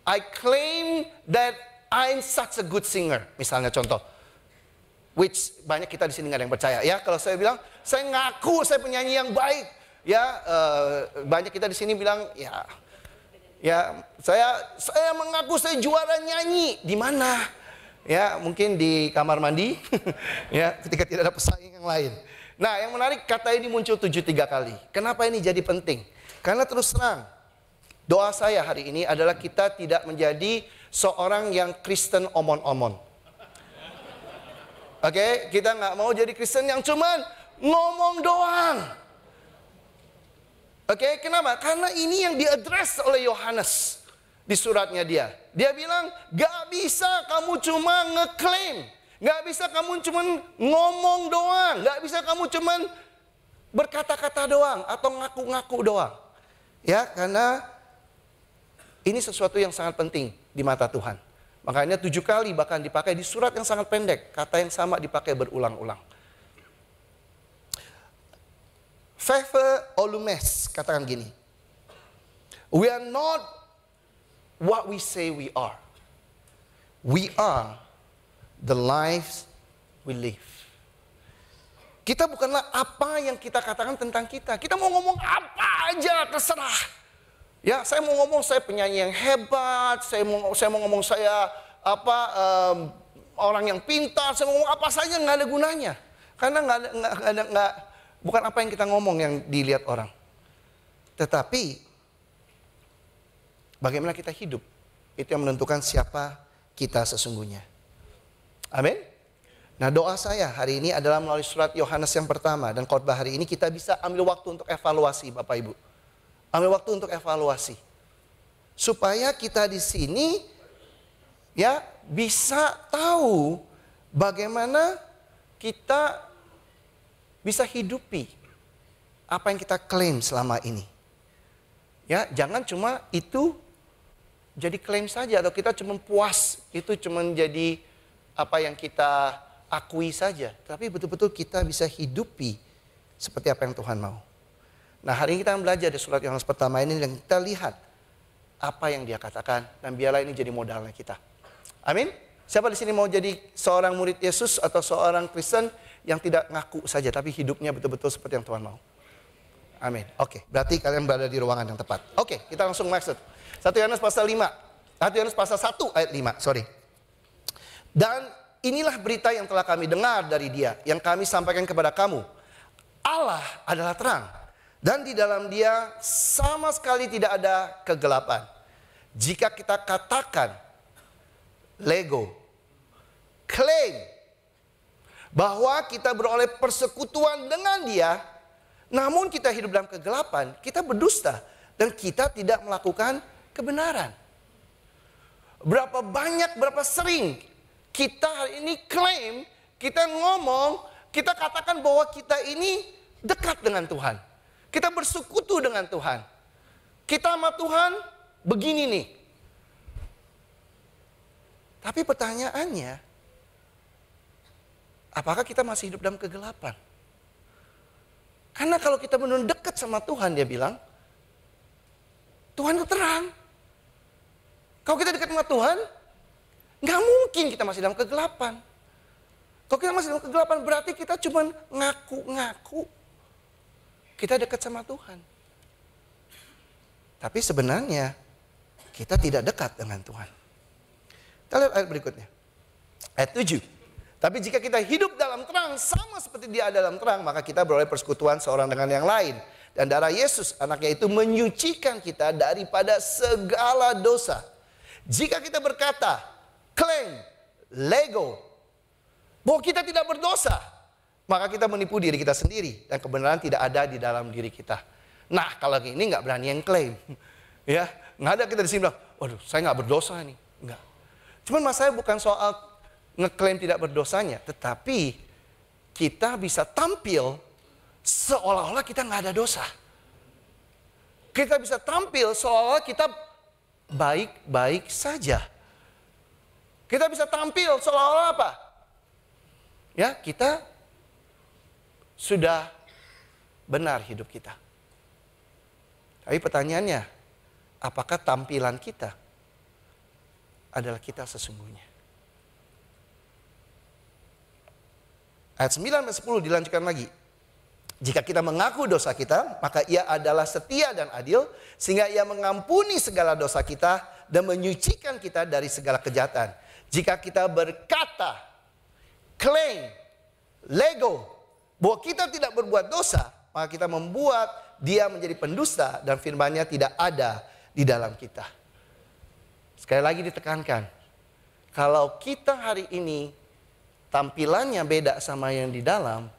I claim that I'm such a good singer. Misalnya contoh. Which banyak kita di sini nggak ada yang percaya. Ya, kalau saya bilang, saya ngaku saya penyanyi yang baik. Ya, banyak kita di sini bilang, ya, saya mengaku saya juara nyanyi. Di mana? Ya, mungkin di kamar mandi. Ya, ketika tidak ada pesaing yang lain. Nah, yang menarik kata ini muncul 73 kali. Kenapa ini jadi penting? Karena terus terang, doa saya hari ini adalah kita tidak menjadi seorang yang Kristen omon-omon. Oke, kita nggak mau jadi Kristen yang cuman ngomong doang. Oke, kenapa? Karena ini yang diadres oleh Yohanes di suratnya dia. Dia bilang, gak bisa kamu cuma ngeklaim. Gak bisa kamu cuma ngomong doang. Gak bisa kamu cuma berkata-kata doang atau ngaku-ngaku doang. Ya, karena ini sesuatu yang sangat penting di mata Tuhan. Makanya 7 kali bahkan dipakai di surat yang sangat pendek. Kata yang sama dipakai berulang-ulang. Fefe Olumes katakan gini. We are not what we say we are. We are the lives we live. Kita bukanlah apa yang kita katakan tentang kita. Kita mau ngomong apa aja terserah. Ya, saya mau ngomong saya penyanyi yang hebat, saya mau ngomong saya orang yang pintar, saya mau ngomong apa saja nggak ada gunanya. Karena bukan apa yang kita ngomong yang dilihat orang. Tetapi bagaimana kita hidup, itu yang menentukan siapa kita sesungguhnya. Amin. Nah, doa saya hari ini adalah melalui surat Yohanes yang pertama dan khotbah hari ini kita bisa ambil waktu untuk evaluasi, Bapak Ibu. Ambil waktu untuk evaluasi. Supaya kita di sini ya bisa tahu bagaimana kita bisa hidupi apa yang kita klaim selama ini. Ya, jangan cuma itu jadi klaim saja atau kita cuma puas itu cuma jadi apa yang kita akui saja. Tapi betul-betul kita bisa hidupi seperti apa yang Tuhan mau. Nah, hari ini kita akan belajar di surat Yohanes pertama ini dan kita lihat apa yang dia katakan dan biarlah ini jadi modalnya kita. Amin. Siapa di sini mau jadi seorang murid Yesus atau seorang Kristen yang tidak ngaku saja tapi hidupnya betul-betul seperti yang Tuhan mau? Amin. Oke, berarti kalian berada di ruangan yang tepat. Oke, kita langsung masuk. 1 Yohanes pasal 5. 1 Yohanes pasal 1 ayat 5, sorry. Dan inilah berita yang telah kami dengar dari Dia, yang kami sampaikan kepada kamu. Allah adalah terang, dan di dalam Dia sama sekali tidak ada kegelapan. Jika kita katakan, lego, klaim, bahwa kita beroleh persekutuan dengan Dia, namun kita hidup dalam kegelapan, kita berdusta, dan kita tidak melakukan kebenaran. Berapa banyak, berapa sering kita hari ini klaim, kita ngomong, kita katakan bahwa kita ini dekat dengan Tuhan. Kita bersekutu dengan Tuhan. Kita sama Tuhan begini nih. Tapi pertanyaannya, apakah kita masih hidup dalam kegelapan? Karena kalau kita benar-benar dekat sama Tuhan, dia bilang, Tuhan itu terang. Kalau kita dekat sama Tuhan, nggak mungkin kita masih dalam kegelapan. Kalau kita masih dalam kegelapan, berarti kita cuma ngaku-ngaku kita dekat sama Tuhan. Tapi sebenarnya kita tidak dekat dengan Tuhan. Kita lihat ayat berikutnya. Ayat 7. Tapi jika kita hidup dalam terang sama seperti Dia dalam terang, maka kita beroleh persekutuan seorang dengan yang lain. Dan darah Yesus anaknya itu menyucikan kita daripada segala dosa. Jika kita berkata, klaim, lego, bahwa kita tidak berdosa, maka kita menipu diri kita sendiri dan kebenaran tidak ada di dalam diri kita. Nah, kalau ini nggak berani yang klaim, ya nggak ada kita di sini bilang, waduh, saya nggak berdosa nih, nggak. Cuman masalahnya bukan soal ngeklaim tidak berdosanya, tetapi kita bisa tampil seolah-olah kita nggak ada dosa. Kita bisa tampil seolah-olah kita baik-baik saja. Kita bisa tampil seolah-olah apa? Ya, kita sudah benar hidup kita. Tapi pertanyaannya, apakah tampilan kita adalah kita sesungguhnya? Ayat 9 dan 10 dilanjutkan lagi. Jika kita mengaku dosa kita, maka Ia adalah setia dan adil, sehingga Ia mengampuni segala dosa kita dan menyucikan kita dari segala kejahatan. Jika kita berkata, klaim, lego, bahwa kita tidak berbuat dosa, maka kita membuat Dia menjadi pendusta dan firman-Nya tidak ada di dalam kita. Sekali lagi ditekankan, kalau kita hari ini tampilannya beda sama yang di dalam,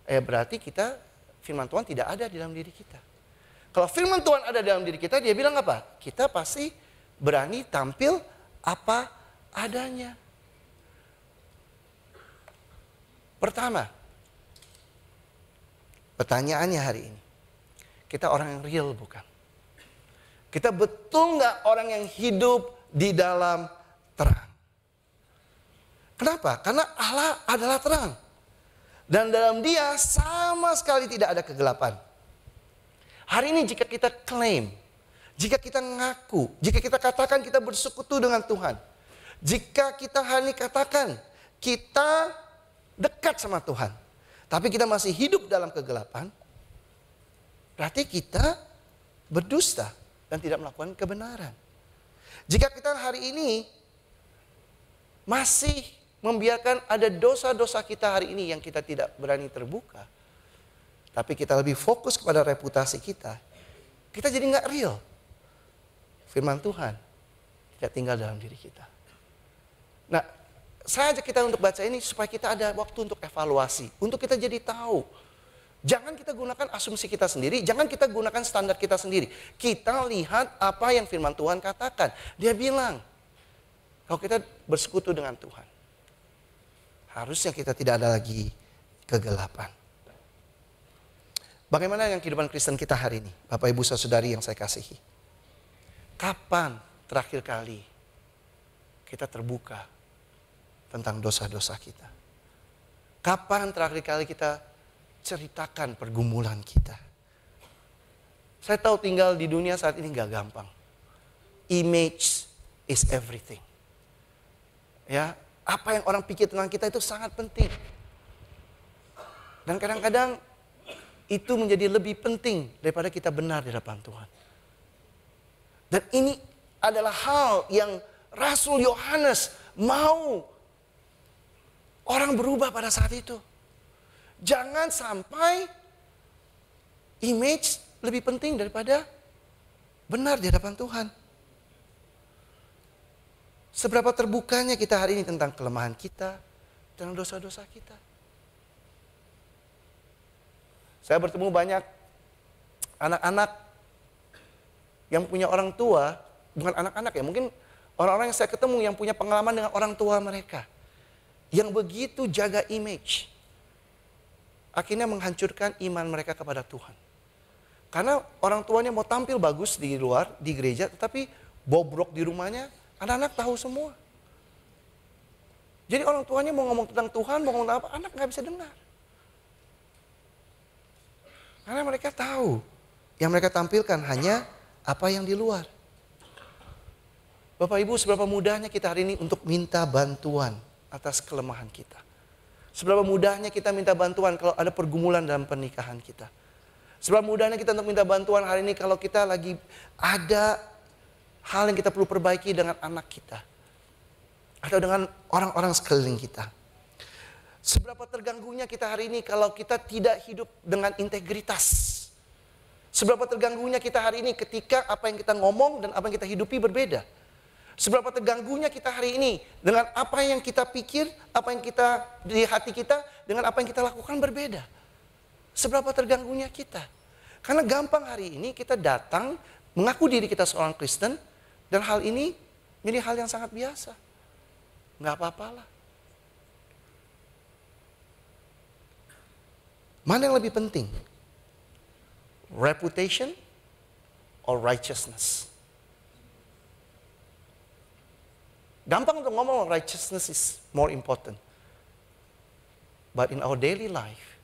berarti kita, firman Tuhan tidak ada di dalam diri kita. Kalau firman Tuhan ada dalam diri kita, Dia bilang apa? Kita pasti berani tampil apa adanya. Pertama, pertanyaannya hari ini, kita orang yang real bukan? Kita betul nggak orang yang hidup di dalam terang? Kenapa? Karena Allah adalah terang. Dan dalam Dia sama sekali tidak ada kegelapan. Hari ini jika kita klaim, jika kita ngaku, jika kita katakan kita bersekutu dengan Tuhan, jika kita hari ini katakan kita dekat sama Tuhan, tapi kita masih hidup dalam kegelapan, berarti kita berdusta dan tidak melakukan kebenaran. Jika kita hari ini masih membiarkan ada dosa-dosa kita hari ini yang kita tidak berani terbuka, tapi kita lebih fokus kepada reputasi kita, kita jadi nggak real. Firman Tuhan tidak tinggal dalam diri kita. Nah, saya ajak kita untuk baca ini supaya kita ada waktu untuk evaluasi, untuk kita jadi tahu. Jangan kita gunakan asumsi kita sendiri, jangan kita gunakan standar kita sendiri. Kita lihat apa yang firman Tuhan katakan. Dia bilang, kalau kita bersekutu dengan Tuhan, harusnya kita tidak ada lagi kegelapan. Bagaimana yang kehidupan Kristen kita hari ini? Bapak, Ibu, Saudari yang saya kasihi. Kapan terakhir kali kita terbuka tentang dosa-dosa kita? Kapan terakhir kali kita ceritakan pergumulan kita? Saya tahu tinggal di dunia saat ini gak gampang. Image is everything. Ya, apa yang orang pikir tentang kita itu sangat penting. Dan kadang-kadang itu menjadi lebih penting daripada kita benar di hadapan Tuhan. Dan ini adalah hal yang Rasul Yohanes mau orang berubah pada saat itu. Jangan sampai image lebih penting daripada benar di hadapan Tuhan. Seberapa terbukanya kita hari ini tentang kelemahan kita, tentang dosa-dosa kita. Saya bertemu banyak anak-anak yang punya orang tua, bukan anak-anak ya, mungkin orang-orang yang saya ketemu yang punya pengalaman dengan orang tua mereka. Yang begitu jaga image. Akhirnya menghancurkan iman mereka kepada Tuhan. Karena orang tuanya mau tampil bagus di luar, di gereja, tetapi bobrok di rumahnya, anak-anak tahu semua. Jadi orang tuanya mau ngomong tentang Tuhan, mau ngomong apa, anak nggak bisa dengar. Karena mereka tahu, yang mereka tampilkan hanya apa yang di luar. Bapak Ibu, seberapa mudahnya kita hari ini untuk minta bantuan atas kelemahan kita. Seberapa mudahnya kita minta bantuan kalau ada pergumulan dalam pernikahan kita. Seberapa mudahnya kita untuk minta bantuan hari ini kalau kita lagi ada hal yang kita perlu perbaiki dengan anak kita. Atau dengan orang-orang sekeliling kita. Seberapa terganggunya kita hari ini kalau kita tidak hidup dengan integritas. Seberapa terganggunya kita hari ini ketika apa yang kita ngomong dan apa yang kita hidupi berbeda. Seberapa terganggunya kita hari ini dengan apa yang kita pikir, apa yang kita di hati kita, dengan apa yang kita lakukan berbeda. Seberapa terganggunya kita. Karena gampang hari ini kita datang mengaku diri kita seorang Kristen dan hal ini menjadi hal yang sangat biasa. Nggak apa-apalah. Mana yang lebih penting? Reputation or righteousness? Gampang untuk ngomong righteousness is more important. But in our daily life,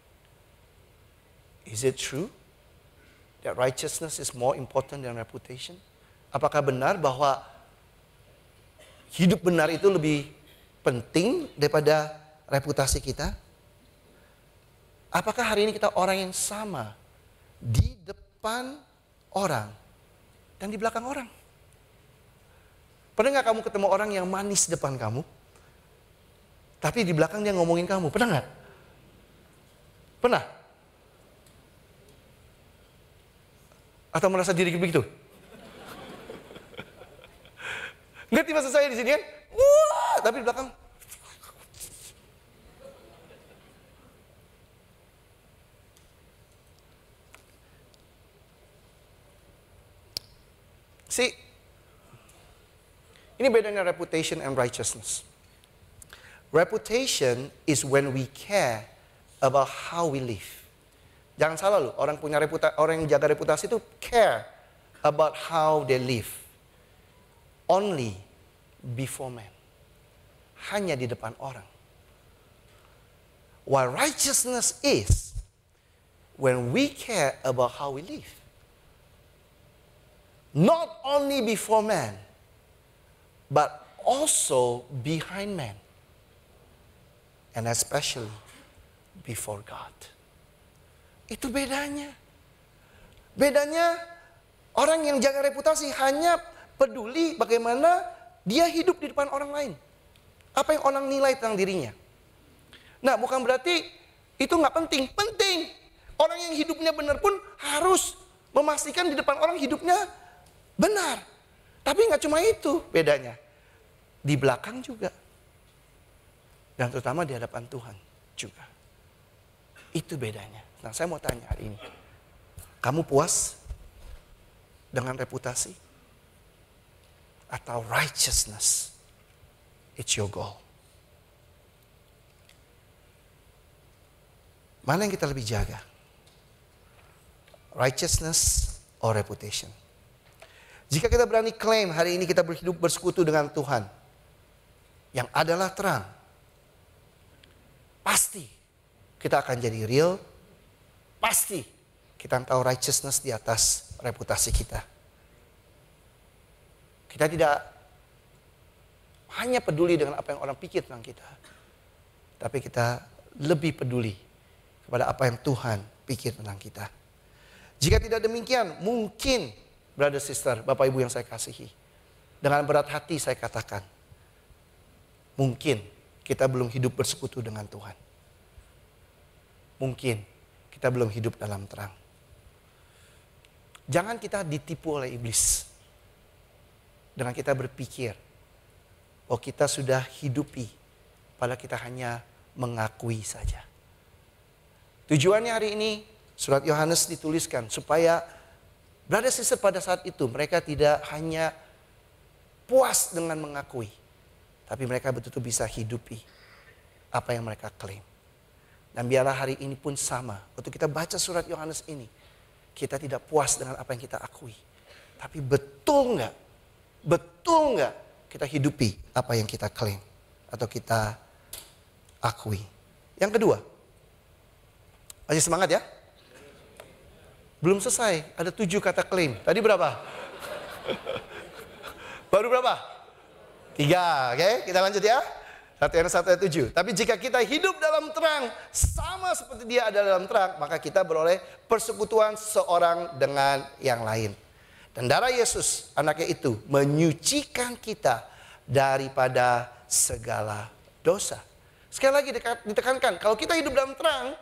is it true that righteousness is more important than reputation? Apakah benar bahwa hidup benar itu lebih penting daripada reputasi kita? Apakah hari ini kita orang yang sama di depan orang dan di belakang orang? Pernah nggak kamu ketemu orang yang manis depan kamu, tapi di belakang dia ngomongin kamu? Pernah nggak? Pernah? Atau merasa diri begitu? Ngerti maksud saya di sini kan? Wah, tapi di belakang. See, ini bedanya reputation and righteousness. Reputation is when we care about how we live. Jangan salah loh, orang yang jaga reputasi itu care about how they live. Only before men. Hanya di depan orang. While righteousness is when we care about how we live. Not only before man, but also behind man. And especially before God. Itu bedanya. Bedanya orang yang jaga reputasi hanya peduli bagaimana dia hidup di depan orang lain. Apa yang orang nilai tentang dirinya. Nah, bukan berarti itu nggak penting. Penting. Orang yang hidupnya benar pun harus memastikan di depan orang hidupnya benar. Tapi nggak cuma itu bedanya. Di belakang juga. Dan terutama di hadapan Tuhan juga. Itu bedanya. Nah, saya mau tanya hari ini. Kamu puas dengan reputasi? Atau righteousness? It's your goal. Mana yang kita lebih jaga? Righteousness or reputation? Jika kita berani klaim hari ini kita berhidup bersekutu dengan Tuhan, yang adalah terang, pasti kita akan jadi real, pasti kita tahu righteousness di atas reputasi kita. Kita tidak hanya peduli dengan apa yang orang pikir tentang kita, tapi kita lebih peduli kepada apa yang Tuhan pikir tentang kita. Jika tidak demikian, mungkin brother sister, bapak ibu yang saya kasihi, Dengan berat hati saya katakan, mungkin kita belum hidup bersekutu dengan Tuhan. Mungkin kita belum hidup dalam terang. Jangan kita ditipu oleh iblis. Dengan kita berpikir, oh kita sudah hidupi, padahal kita hanya mengakui saja. Tujuannya hari ini, surat Yohanes dituliskan supaya brother sister pada saat itu mereka tidak hanya puas dengan mengakui, tapi mereka betul-betul bisa hidupi apa yang mereka klaim. Dan biarlah hari ini pun sama. Waktu kita baca surat Yohanes ini, kita tidak puas dengan apa yang kita akui. Tapi betul nggak kita hidupi apa yang kita klaim atau kita akui. Yang kedua, masih semangat ya? Belum selesai, ada 7 kata klaim. Tadi berapa? Baru berapa? 3, oke? Kita lanjut ya. 1 Yohanes 1 ayat 7. Tapi jika kita hidup dalam terang, sama seperti dia ada dalam terang, maka kita beroleh persekutuan seorang dengan yang lain. Dan darah Yesus, anaknya itu, menyucikan kita daripada segala dosa. Sekali lagi ditekankan, kalau kita hidup dalam terang,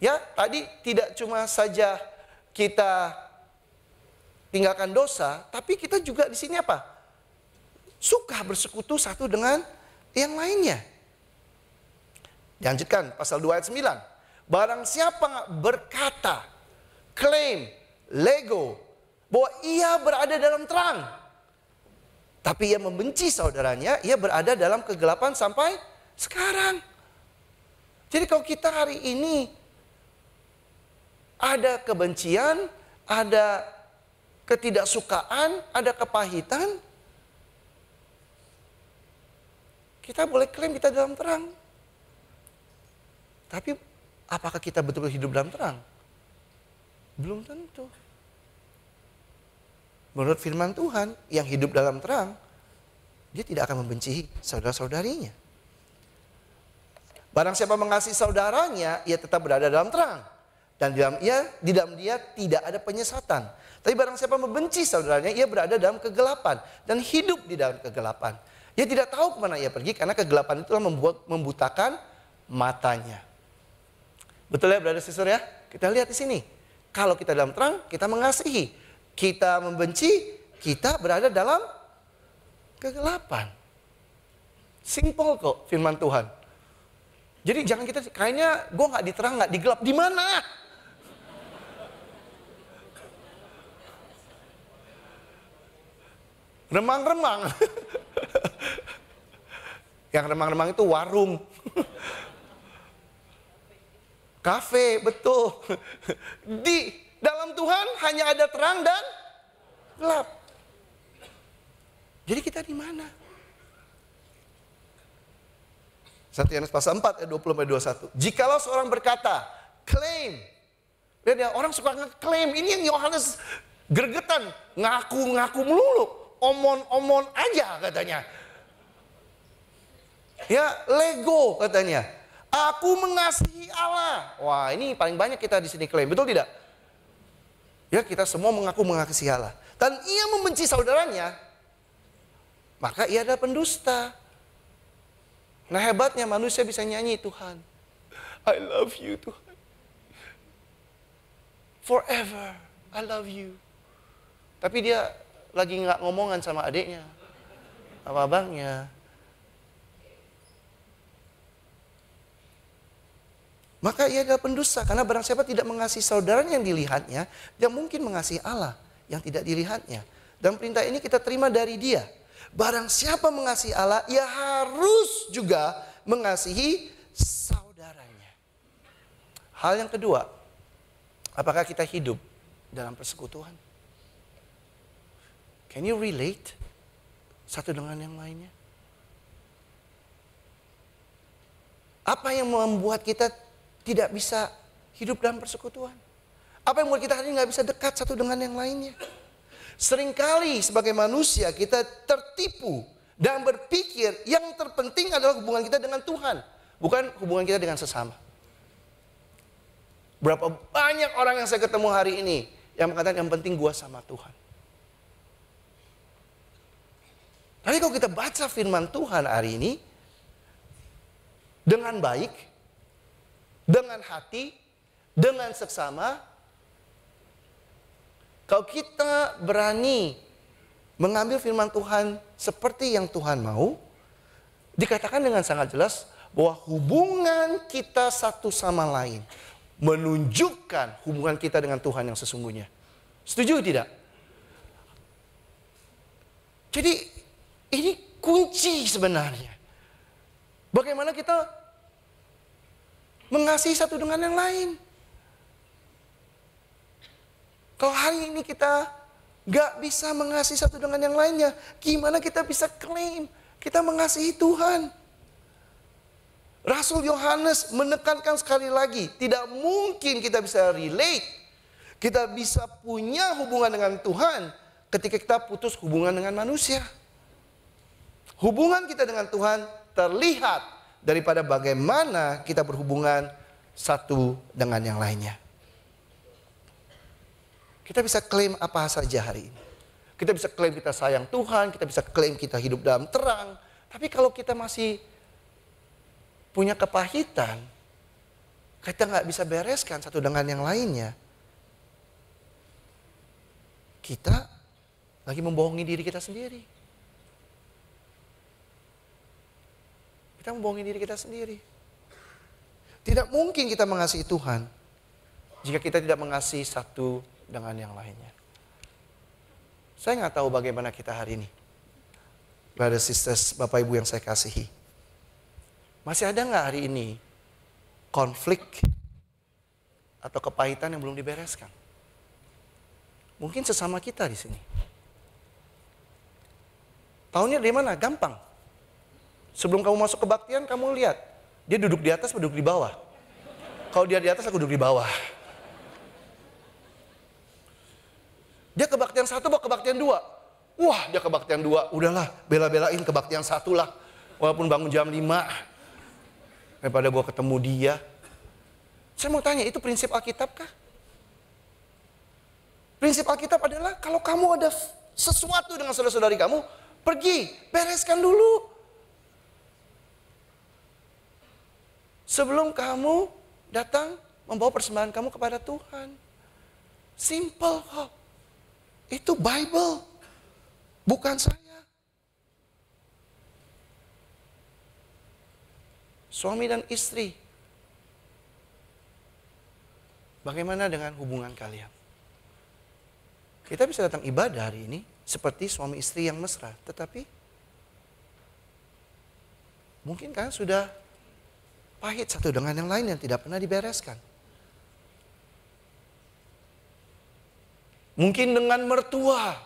ya tadi tidak cuma saja kita tinggalkan dosa, tapi kita juga di sini apa? Suka bersekutu satu dengan yang lainnya. Dilanjutkan pasal 2 ayat 9. Barang siapa berkata, klaim, lego, bahwa ia berada dalam terang, tapi ia membenci saudaranya, ia berada dalam kegelapan sampai sekarang. Jadi kalau kita hari ini ada kebencian, ada ketidaksukaan, ada kepahitan, kita boleh klaim kita dalam terang. Tapi apakah kita betul-betul hidup dalam terang? Belum tentu. Menurut firman Tuhan, yang hidup dalam terang, dia tidak akan membenci saudara-saudarinya. Barang siapa mengasihi saudaranya, ia tetap berada dalam terang. Dan di dalam dia tidak ada penyesatan. Tapi barang siapa membenci saudaranya, ia berada dalam kegelapan. Dan hidup di dalam kegelapan. Ia tidak tahu kemana ia pergi, karena kegelapan itulah membutakan matanya. Betul ya, brother sister ya? Kita lihat di sini. Kalau kita dalam terang, kita mengasihi. Kita membenci, kita berada dalam kegelapan. Simple kok firman Tuhan. Jadi jangan kita, kayaknya gue gak di terang, gak di gelap. Di mana? Remang-remang. Yang remang-remang itu warung. Kafe, betul. Di dalam Tuhan hanya ada terang dan gelap. Jadi kita di mana? 1 Yohanes pasal 4 ayat 20-21. Jikalau seorang berkata, klaim. Lihat ya, orang suka ngeklaim. Ini yang Yohanes gregetan. Ngaku-ngaku melulu. Omon-omon aja katanya. Ya, lego katanya. Aku mengasihi Allah. Wah, ini paling banyak kita di sini klaim. Betul tidak? Ya, kita semua mengaku mengasihi Allah. Dan ia membenci saudaranya, maka ia adalah pendusta. Nah, hebatnya manusia bisa nyanyi, Tuhan, I love you Tuhan. Forever, I love you. Tapi dia lagi nggak ngomongan sama adiknya, sama abangnya. Maka ia adalah pendusta, karena barang siapa tidak mengasihi saudaranya yang dilihatnya, dia mungkin mengasihi Allah yang tidak dilihatnya. Dan perintah ini kita terima dari dia. Barang siapa mengasihi Allah, ia harus juga mengasihi saudaranya. Hal yang kedua, apakah kita hidup dalam persekutuan? Can you relate satu dengan yang lainnya? Apa yang membuat kita tidak bisa hidup dalam persekutuan? Apa yang membuat kita hari ini nggak bisa dekat satu dengan yang lainnya? Seringkali sebagai manusia kita tertipu dan berpikir yang terpenting adalah hubungan kita dengan Tuhan, bukan hubungan kita dengan sesama. Berapa banyak orang yang saya ketemu hari ini yang mengatakan yang penting gua sama Tuhan. Tapi kalau kita baca firman Tuhan hari ini, dengan baik, dengan hati, dengan seksama, kalau kita berani mengambil firman Tuhan seperti yang Tuhan mau, dikatakan dengan sangat jelas bahwa hubungan kita satu sama lain menunjukkan hubungan kita dengan Tuhan yang sesungguhnya. Setuju tidak? Jadi ini kunci sebenarnya. Bagaimana kita mengasihi satu dengan yang lain. Kalau hari ini kita gak bisa mengasihi satu dengan yang lainnya, gimana kita bisa klaim kita mengasihi Tuhan? Rasul Yohanes menekankan sekali lagi, tidak mungkin kita bisa relate, kita bisa punya hubungan dengan Tuhan ketika kita putus hubungan dengan manusia. Hubungan kita dengan Tuhan terlihat daripada bagaimana kita berhubungan satu dengan yang lainnya. Kita bisa klaim apa saja hari ini. Kita bisa klaim kita sayang Tuhan, kita bisa klaim kita hidup dalam terang. Tapi kalau kita masih punya kepahitan, kita nggak bisa bereskan satu dengan yang lainnya, kita lagi membohongi diri kita sendiri. Kita membohongi diri kita sendiri. Tidak mungkin kita mengasihi Tuhan jika kita tidak mengasihi satu dengan yang lainnya. Saya nggak tahu bagaimana kita hari ini, brothers, sisters, Bapak Ibu yang saya kasihi. Masih ada nggak hari ini konflik atau kepahitan yang belum dibereskan? Mungkin sesama kita di sini. Tahunya dari mana? Gampang. Sebelum kamu masuk kebaktian, kamu lihat dia duduk di atas, duduk di bawah. Kalau dia di atas, aku duduk di bawah. Dia kebaktian 1, bawa kebaktian 2. Wah, dia kebaktian 2. Udahlah, bela-belain kebaktian 1 lah. Walaupun bangun jam 5. Daripada gue ketemu dia. Saya mau tanya, itu prinsip Alkitab kah? Prinsip Alkitab adalah kalau kamu ada sesuatu dengan saudara-saudari kamu, pergi, bereskan dulu. Sebelum kamu datang membawa persembahan kamu kepada Tuhan. Simple kok. Itu Bible. Bukan saya. Suami dan istri. Bagaimana dengan hubungan kalian? Kita bisa datang ibadah hari ini seperti suami istri yang mesra. Tetapi mungkin kan sudah pahit satu dengan yang lain yang tidak pernah dibereskan. Mungkin dengan mertua.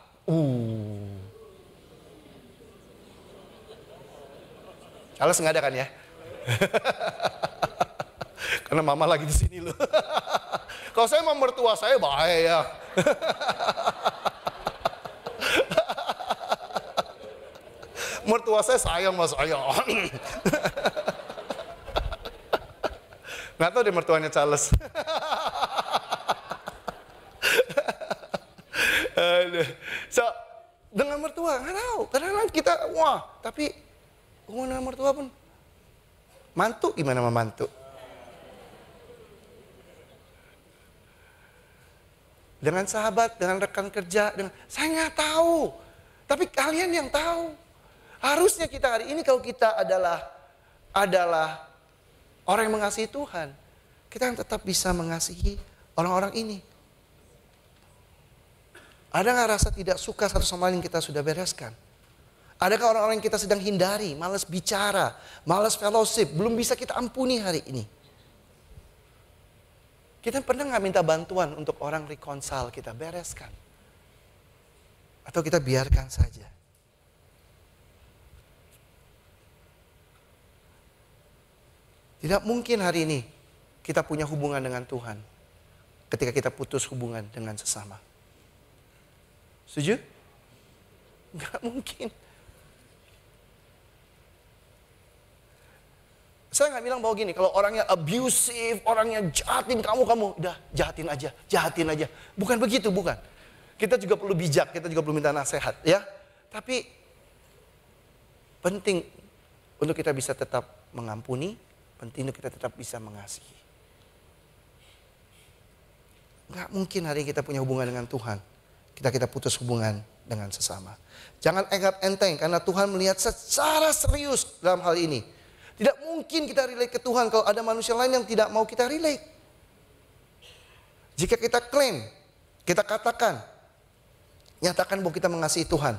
Charles nggak ada kan ya? Karena mama lagi di sini loh. Kalau saya mau mertua saya bahaya. Mertua saya sayang sama saya. Nggak tahu deh mertuanya Charles. So, dengan mertua nggak tahu. Kadang-kadang kita tapi hubungan dengan mertua pun. Mantu gimana sama mantu? Dengan sahabat, dengan rekan kerja, saya nggak tahu. Tapi kalian yang tahu. Harusnya kita hari ini kalau kita adalah orang yang mengasihi Tuhan, kita yang tetap bisa mengasihi orang-orang ini. Ada nggak rasa tidak suka satu sama lain kita sudah bereskan? Adakah orang-orang yang kita sedang hindari, malas bicara, malas fellowship, belum bisa kita ampuni hari ini? Kita pernah nggak minta bantuan untuk orang reconcile, kita bereskan? Atau kita biarkan saja? Tidak mungkin hari ini kita punya hubungan dengan Tuhan ketika kita putus hubungan dengan sesama. Setuju? Nggak mungkin. Saya nggak bilang bahwa gini, kalau orangnya abusive, orangnya jahatin kamu, udah jahatin aja. Bukan begitu, bukan. Kita juga perlu bijak, kita juga perlu minta nasihat, ya. Tapi Penting untuk kita bisa tetap mengampuni, penting untuk kita tetap bisa mengasihi. Nggak mungkin hari ini kita punya hubungan dengan Tuhan, kita putus hubungan dengan sesama. Jangan anggap enteng karena Tuhan melihat secara serius dalam hal ini. Tidak mungkin kita relate ke Tuhan kalau ada manusia lain yang tidak mau kita relate. Jika kita klaim, kita katakan, nyatakan bahwa kita mengasihi Tuhan,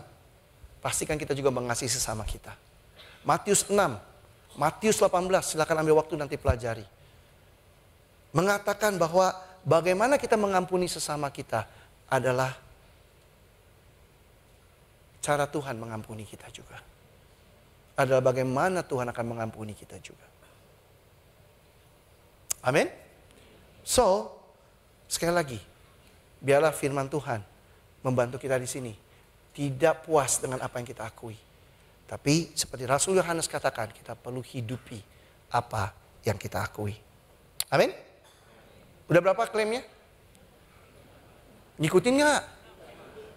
pastikan kita juga mengasihi sesama kita. Matius 6, Matius 18, silakan ambil waktu nanti pelajari. Mengatakan bahwa bagaimana kita mengampuni sesama kita adalah cara Tuhan mengampuni kita juga. Adalah bagaimana Tuhan akan mengampuni kita juga. Amin. So, sekali lagi, biarlah firman Tuhan membantu kita di sini. Tidak puas dengan apa yang kita akui. Tapi seperti Rasul Yohanes katakan, kita perlu hidupi apa yang kita akui. Amin. Udah berapa klaimnya? Ngikutin nggak?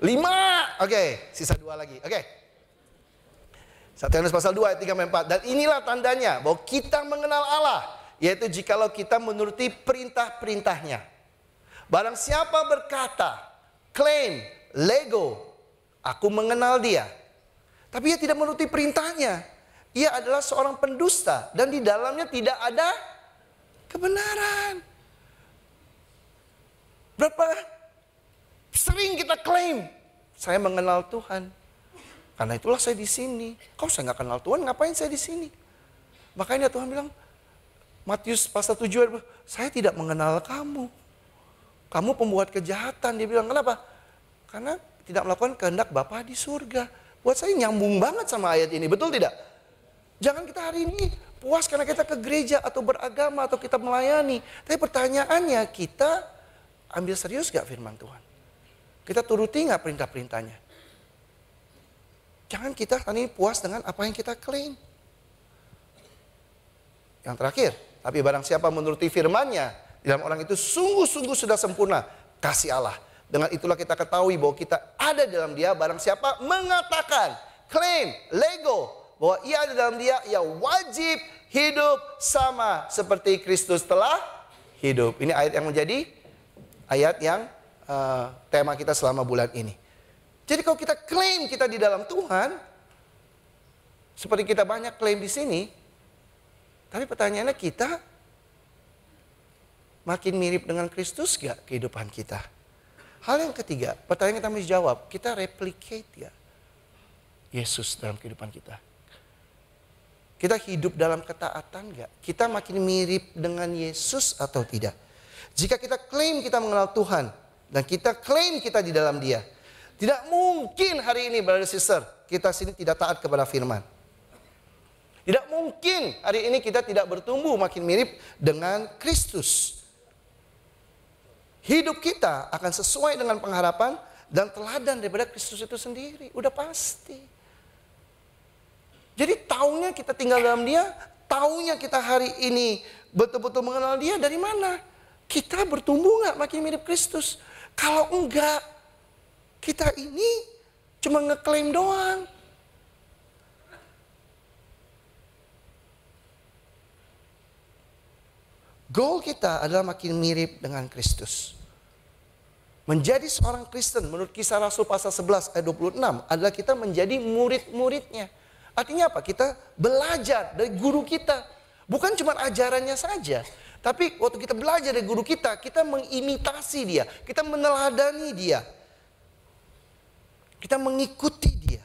5. Oke, sisa 2 lagi. Oke. 1 Yohanes pasal 2 ayat 3-4. Dan inilah tandanya bahwa kita mengenal Allah, yaitu jikalau kita menuruti perintah-perintahnya. Barang siapa berkata, klaim, lego, aku mengenal dia, tapi ia tidak menuruti perintahnya, ia adalah seorang pendusta dan di dalamnya tidak ada kebenaran. Berapa sering kita klaim, saya mengenal Tuhan, karena itulah saya di sini. Kalau saya nggak kenal Tuhan, ngapain saya di sini? Makanya Tuhan bilang, Matius pasal 7 ayat, saya tidak mengenal kamu. Kamu pembuat kejahatan. Dia bilang, kenapa? Karena tidak melakukan kehendak Bapa di surga. Buat saya nyambung banget sama ayat ini, betul tidak? Jangan kita hari ini puas karena kita ke gereja atau beragama atau kita melayani. Tapi pertanyaannya, kita ambil serius gak firman Tuhan? Kita turuti gak perintah-perintahnya? Jangan kita hari ini puas dengan apa yang kita klaim. Yang terakhir, tapi barang siapa menuruti firman-Nya, di dalam orang itu sungguh-sungguh sudah sempurna kasih Allah. Dengan itulah kita ketahui bahwa kita ada dalam Dia. Barang siapa mengatakan, klaim, lego, bahwa ia ada dalam Dia, ia wajib hidup sama seperti Kristus telah hidup. Ini ayat yang menjadi ayat yang tema kita selama bulan ini. Jadi kalau kita klaim kita di dalam Tuhan, seperti kita banyak klaim di sini, tapi pertanyaannya kita makin mirip dengan Kristus gak kehidupan kita? Hal yang ketiga, pertanyaan kita mesti jawab, kita replicate gak Yesus dalam kehidupan kita? Kita hidup dalam ketaatan gak? Kita makin mirip dengan Yesus atau tidak? Jika kita klaim kita mengenal Tuhan, dan kita klaim kita di dalam Dia, tidak mungkin hari ini, brother sister, kita sini tidak taat kepada firman. Tidak mungkin hari ini kita tidak bertumbuh makin mirip dengan Kristus. Hidup kita akan sesuai dengan pengharapan dan teladan daripada Kristus itu sendiri. Udah pasti. Jadi taunya kita tinggal dalam Dia, taunya kita hari ini betul-betul mengenal Dia dari mana? Kita bertumbuh gak makin mirip Kristus? Kalau enggak, kita ini cuma ngeklaim doang. Goal kita adalah makin mirip dengan Kristus. Menjadi seorang Kristen menurut Kisah Rasul pasal 11 ayat 26 adalah kita menjadi murid-muridnya. Artinya apa? Kita belajar dari guru kita. Bukan cuma ajarannya saja. Tapi waktu kita belajar dari guru kita mengimitasi dia. Kita meneladani dia. Kita mengikuti dia.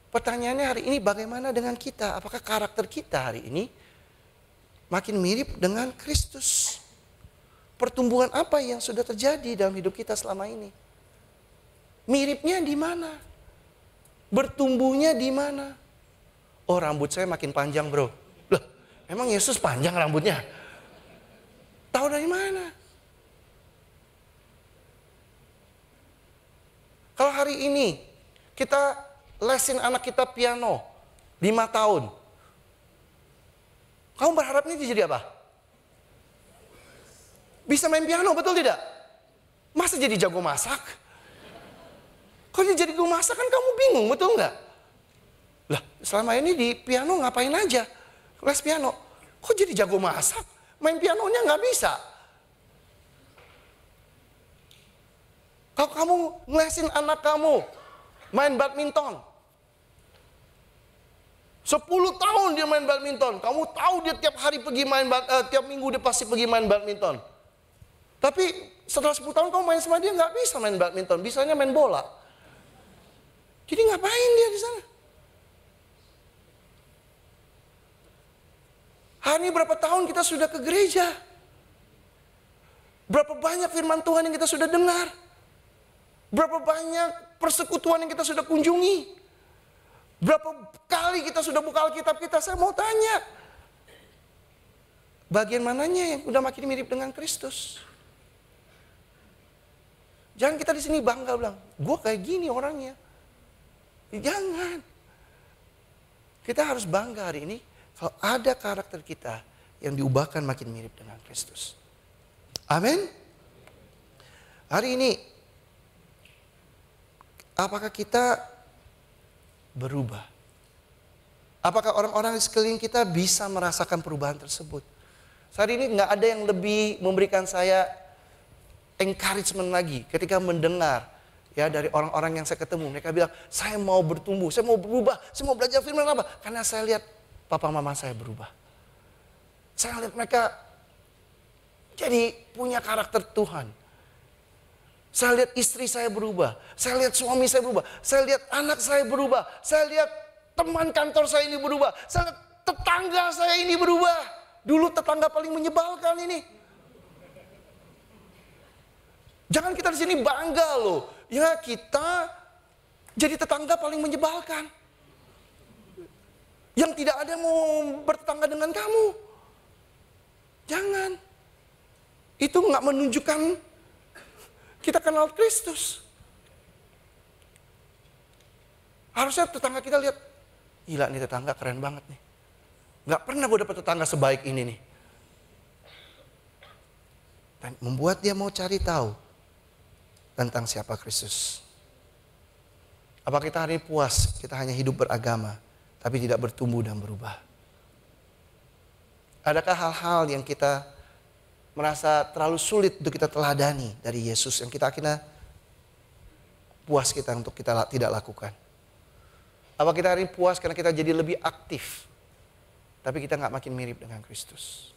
Pertanyaannya hari ini bagaimana dengan kita? Apakah karakter kita hari ini makin mirip dengan Kristus? Pertumbuhan apa yang sudah terjadi dalam hidup kita selama ini? Miripnya di mana? Bertumbuhnya di mana? Oh, rambut saya makin panjang, bro. Loh, emang Yesus panjang rambutnya? Tahu dari mana? Kalau hari ini kita lesin anak kita piano 5 tahun. Kamu berharapnya dia jadi apa? Bisa main piano, betul tidak? Masa jadi jago masak? Kok dia jadi guru masak kan kamu bingung, betul nggak? Lah, selama ini di piano ngapain aja? Les piano. Kok jadi jago masak? Main pianonya nggak bisa. Kalau kamu ngelesin anak kamu main badminton. 10 tahun dia main badminton. Kamu tahu dia tiap hari pergi tiap minggu dia pasti pergi main badminton. Tapi setelah 10 tahun kamu main sama dia nggak bisa main badminton. Bisanya main bola. Jadi ngapain dia di sana? Hari ini berapa tahun kita sudah ke gereja? Berapa banyak firman Tuhan yang kita sudah dengar? Berapa banyak persekutuan yang kita sudah kunjungi? Berapa kali kita sudah buka Alkitab kita? Saya mau tanya. Bagian mananya yang udah makin mirip dengan Kristus? Jangan kita di sini bangga bilang, gue kayak gini orangnya. Jangan. Kita harus bangga hari ini kalau ada karakter kita yang diubahkan makin mirip dengan Kristus. Amin. Hari ini apakah kita berubah? Apakah orang-orang di sekeliling kita bisa merasakan perubahan tersebut? Hari ini nggak ada yang lebih memberikan saya encouragement lagi ketika mendengar ya dari orang-orang yang saya ketemu. Mereka bilang, saya mau bertumbuh, saya mau berubah, saya mau belajar firman apa? Karena saya lihat papa mama saya berubah. Saya lihat mereka jadi punya karakter Tuhan. Saya lihat istri saya berubah. Saya lihat suami saya berubah. Saya lihat anak saya berubah. Saya lihat teman kantor saya ini berubah. Saya lihat tetangga saya ini berubah. Dulu tetangga paling menyebalkan ini. Jangan kita di sini bangga loh. Ya kita jadi tetangga paling menyebalkan. Yang tidak ada yang mau bertetangga dengan kamu. Jangan. Itu nggak menunjukkan kita kenal Kristus. Harusnya tetangga kita lihat, gila nih tetangga keren banget nih. Nggak pernah gue dapet tetangga sebaik ini nih. Dan membuat dia mau cari tahu tentang siapa Kristus. Apa kita hari ini puas, kita hanya hidup beragama, tapi tidak bertumbuh dan berubah? Adakah hal-hal yang kita merasa terlalu sulit untuk kita teladani dari Yesus yang kita akhirnya puas kita untuk kita tidak lakukan? Apa kita hari ini puas karena kita jadi lebih aktif, tapi kita nggak makin mirip dengan Kristus?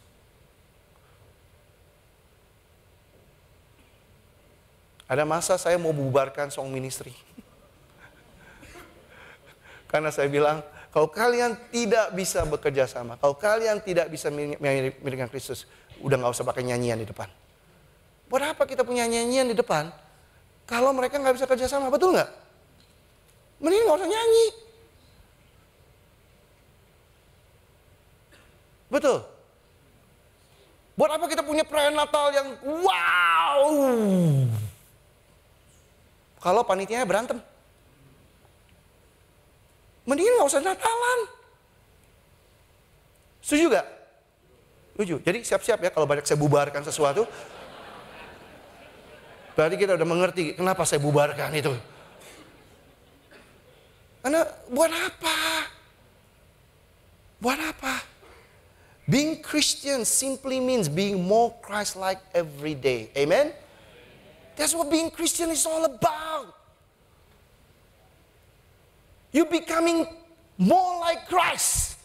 Ada masa saya mau bubarkan song ministry. Karena saya bilang, kalau kalian tidak bisa bekerja sama, kalau kalian tidak bisa mirip dengan Kristus, udah gak usah pakai nyanyian di depan. Buat apa kita punya nyanyian di depan kalau mereka gak bisa kerja sama, betul gak? Mending gak usah nyanyi. Betul. Buat apa kita punya perayaan Natal yang wow, kalau panitianya berantem? Mendingan gak usah Natalan. Setuju gak? Setuju. Jadi siap-siap ya kalau banyak saya bubarkan sesuatu. Berarti kita udah mengerti kenapa saya bubarkan itu. Karena buat apa? Buat apa? Being Christian simply means being more Christ-like every day. Amen? That's what being Christian is all about. You becoming more like Christ.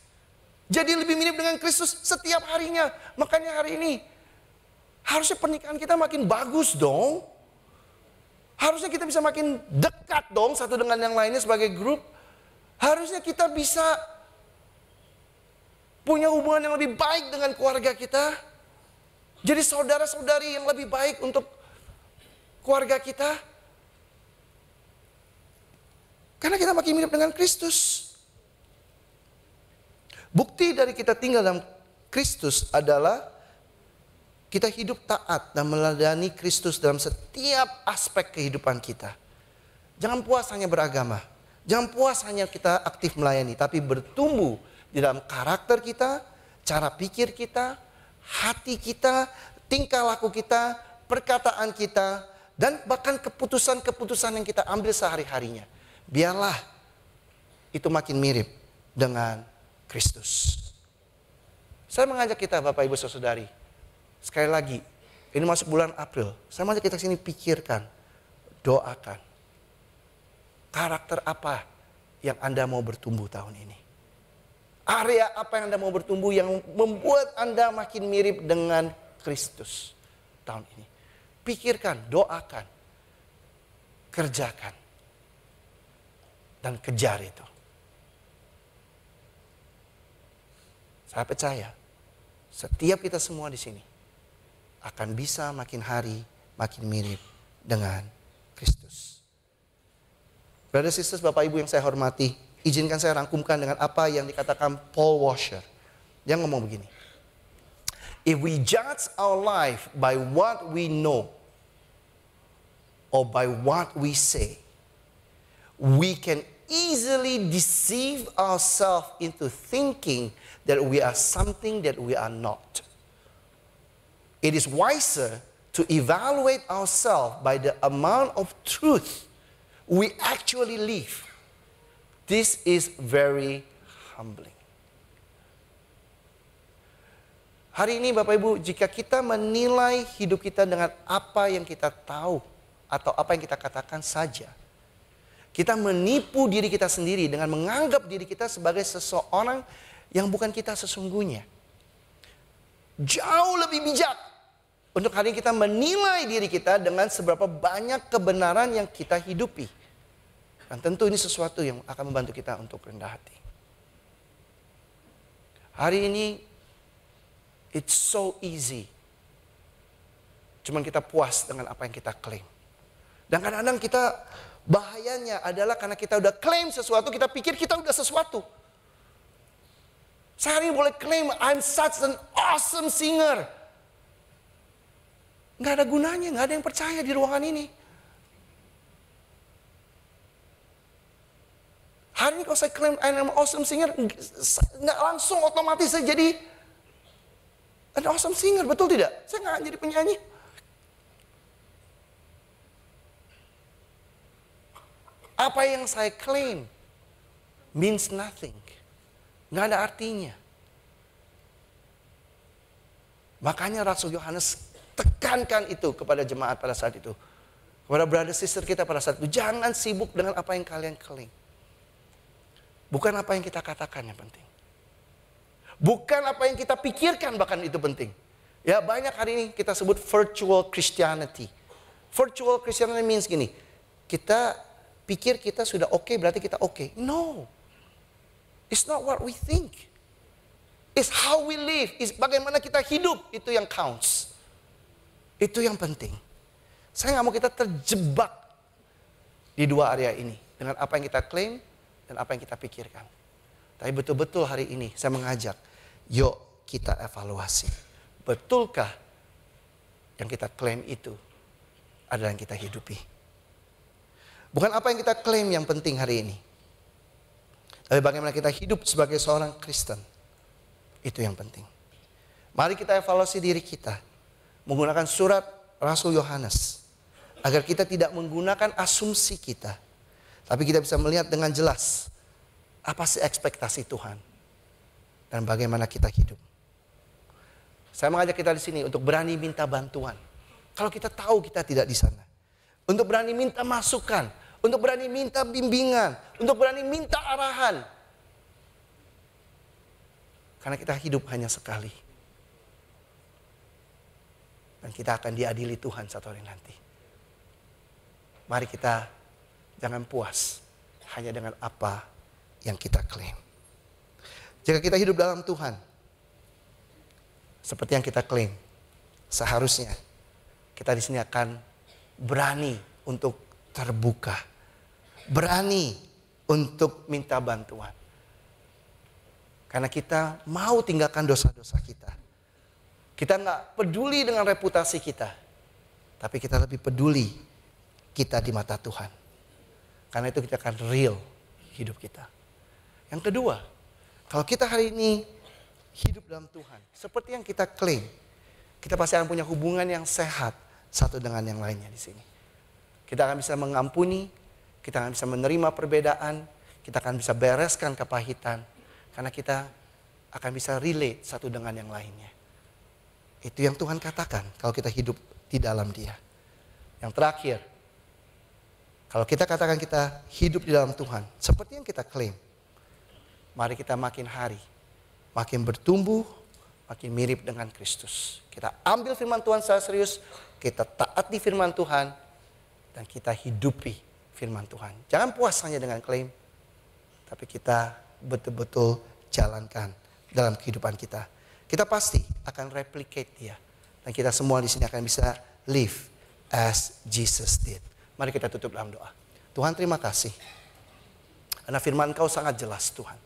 Jadi lebih mirip dengan Kristus setiap harinya. Makanya hari ini harusnya pernikahan kita makin bagus dong. Harusnya kita bisa makin dekat dong satu dengan yang lainnya sebagai grup. Harusnya kita bisa punya hubungan yang lebih baik dengan keluarga kita. Jadi saudara-saudari yang lebih baik untuk keluarga kita. Karena kita makin mirip dengan Kristus. Bukti dari kita tinggal dalam Kristus adalah kita hidup taat dan meladani Kristus dalam setiap aspek kehidupan kita. Jangan puas hanya beragama. Jangan puas hanya kita aktif melayani. Tapi bertumbuh di dalam karakter kita, cara pikir kita, hati kita, tingkah laku kita, perkataan kita, Dan bahkan keputusan-keputusan yang kita ambil sehari-harinya. Biarlah itu makin mirip dengan Kristus. Saya mengajak kita Bapak Ibu Saudari. Sekali lagi, ini masuk bulan April. Saya mengajak kita sini pikirkan, doakan. Karakter apa yang Anda mau bertumbuh tahun ini? Area apa yang Anda mau bertumbuh yang membuat Anda makin mirip dengan Kristus tahun ini? Pikirkan, doakan, kerjakan, dan kejar itu. Saya percaya, setiap kita semua di sini akan bisa makin hari makin mirip dengan Kristus. Brother sisters, Bapak Ibu yang saya hormati, izinkan saya rangkumkan dengan apa yang dikatakan Paul Washer. Dia ngomong begini. If we judge our life by what we know or by what we say, we can easily deceive ourselves into thinking that we are something that we are not. It is wiser to evaluate ourselves by the amount of truth we actually live. This is very humbling. Hari ini Bapak Ibu, jika kita menilai hidup kita dengan apa yang kita tahu atau apa yang kita katakan saja, kita menipu diri kita sendiri dengan menganggap diri kita sebagai seseorang yang bukan kita sesungguhnya. Jauh lebih bijak untuk hari ini kita menilai diri kita dengan seberapa banyak kebenaran yang kita hidupi. Dan tentu ini sesuatu yang akan membantu kita untuk rendah hati. Hari ini, it's so easy. Cuman kita puas dengan apa yang kita klaim. Dan kadang-kadang kita, bahayanya adalah karena kita udah klaim sesuatu, kita pikir kita udah sesuatu. Saya hari ini boleh klaim, I'm such an awesome singer. Nggak ada gunanya, nggak ada yang percaya di ruangan ini. Hari ini kalau saya klaim I'm an awesome singer, nggak langsung otomatis saya jadi an awesome singer, betul tidak? Saya nggak jadi penyanyi. Apa yang saya klaim means nothing. Nggak ada artinya. Makanya Rasul Yohanes tekankan itu kepada jemaat pada saat itu. Kepada brother sister kita pada saat itu. Jangan sibuk dengan apa yang kalian klaim. Bukan apa yang kita katakan yang penting. Bukan apa yang kita pikirkan bahkan itu penting. Ya, banyak hari ini kita sebut virtual Christianity. Virtual Christianity means gini. Kita pikir kita sudah oke, berarti kita oke. No. It's not what we think. It's how we live. It's bagaimana kita hidup. Itu yang counts. Itu yang penting. Saya nggak mau kita terjebak di dua area ini. Dengan apa yang kita klaim dan apa yang kita pikirkan. Tapi betul-betul hari ini saya mengajak, yuk kita evaluasi. Betulkah yang kita klaim itu adalah yang kita hidupi? Bukan apa yang kita klaim yang penting hari ini. Tapi bagaimana kita hidup sebagai seorang Kristen. Itu yang penting. Mari kita evaluasi diri kita. Menggunakan surat Rasul Yohanes. Agar kita tidak menggunakan asumsi kita. Tapi kita bisa melihat dengan jelas. Apa sih ekspektasi Tuhan. Dan bagaimana kita hidup. Saya mengajak kita di sini untuk berani minta bantuan. Kalau kita tahu kita tidak di sana. Untuk berani minta masukan. Untuk berani minta bimbingan. Untuk berani minta arahan. Karena kita hidup hanya sekali. Dan kita akan diadili Tuhan satu hari nanti. Mari kita jangan puas hanya dengan apa yang kita klaim. Jika kita hidup dalam Tuhan, seperti yang kita klaim, seharusnya kita di sini akan berani untuk terbuka, berani untuk minta bantuan. Karena kita mau tinggalkan dosa-dosa kita. Kita nggak peduli dengan reputasi kita, tapi kita lebih peduli kita di mata Tuhan. Karena itu kita akan real hidup kita. Yang kedua, kalau kita hari ini hidup dalam Tuhan, seperti yang kita klaim, kita pasti akan punya hubungan yang sehat satu dengan yang lainnya di sini. Kita akan bisa mengampuni, kita akan bisa menerima perbedaan, kita akan bisa bereskan kepahitan. Karena kita akan bisa relate satu dengan yang lainnya. Itu yang Tuhan katakan kalau kita hidup di dalam Dia. Yang terakhir, kalau kita katakan kita hidup di dalam Tuhan, seperti yang kita klaim, mari kita makin hari, makin bertumbuh, makin mirip dengan Kristus. Kita ambil firman Tuhan secara serius, kita taat di firman Tuhan, dan kita hidupi firman Tuhan. Jangan puas hanya dengan klaim, tapi kita betul-betul jalankan dalam kehidupan kita. Kita pasti akan replicate Dia. Dan kita semua di sini akan bisa live as Jesus did. Mari kita tutup dalam doa. Tuhan, terima kasih. Karena firman Kau sangat jelas, Tuhan.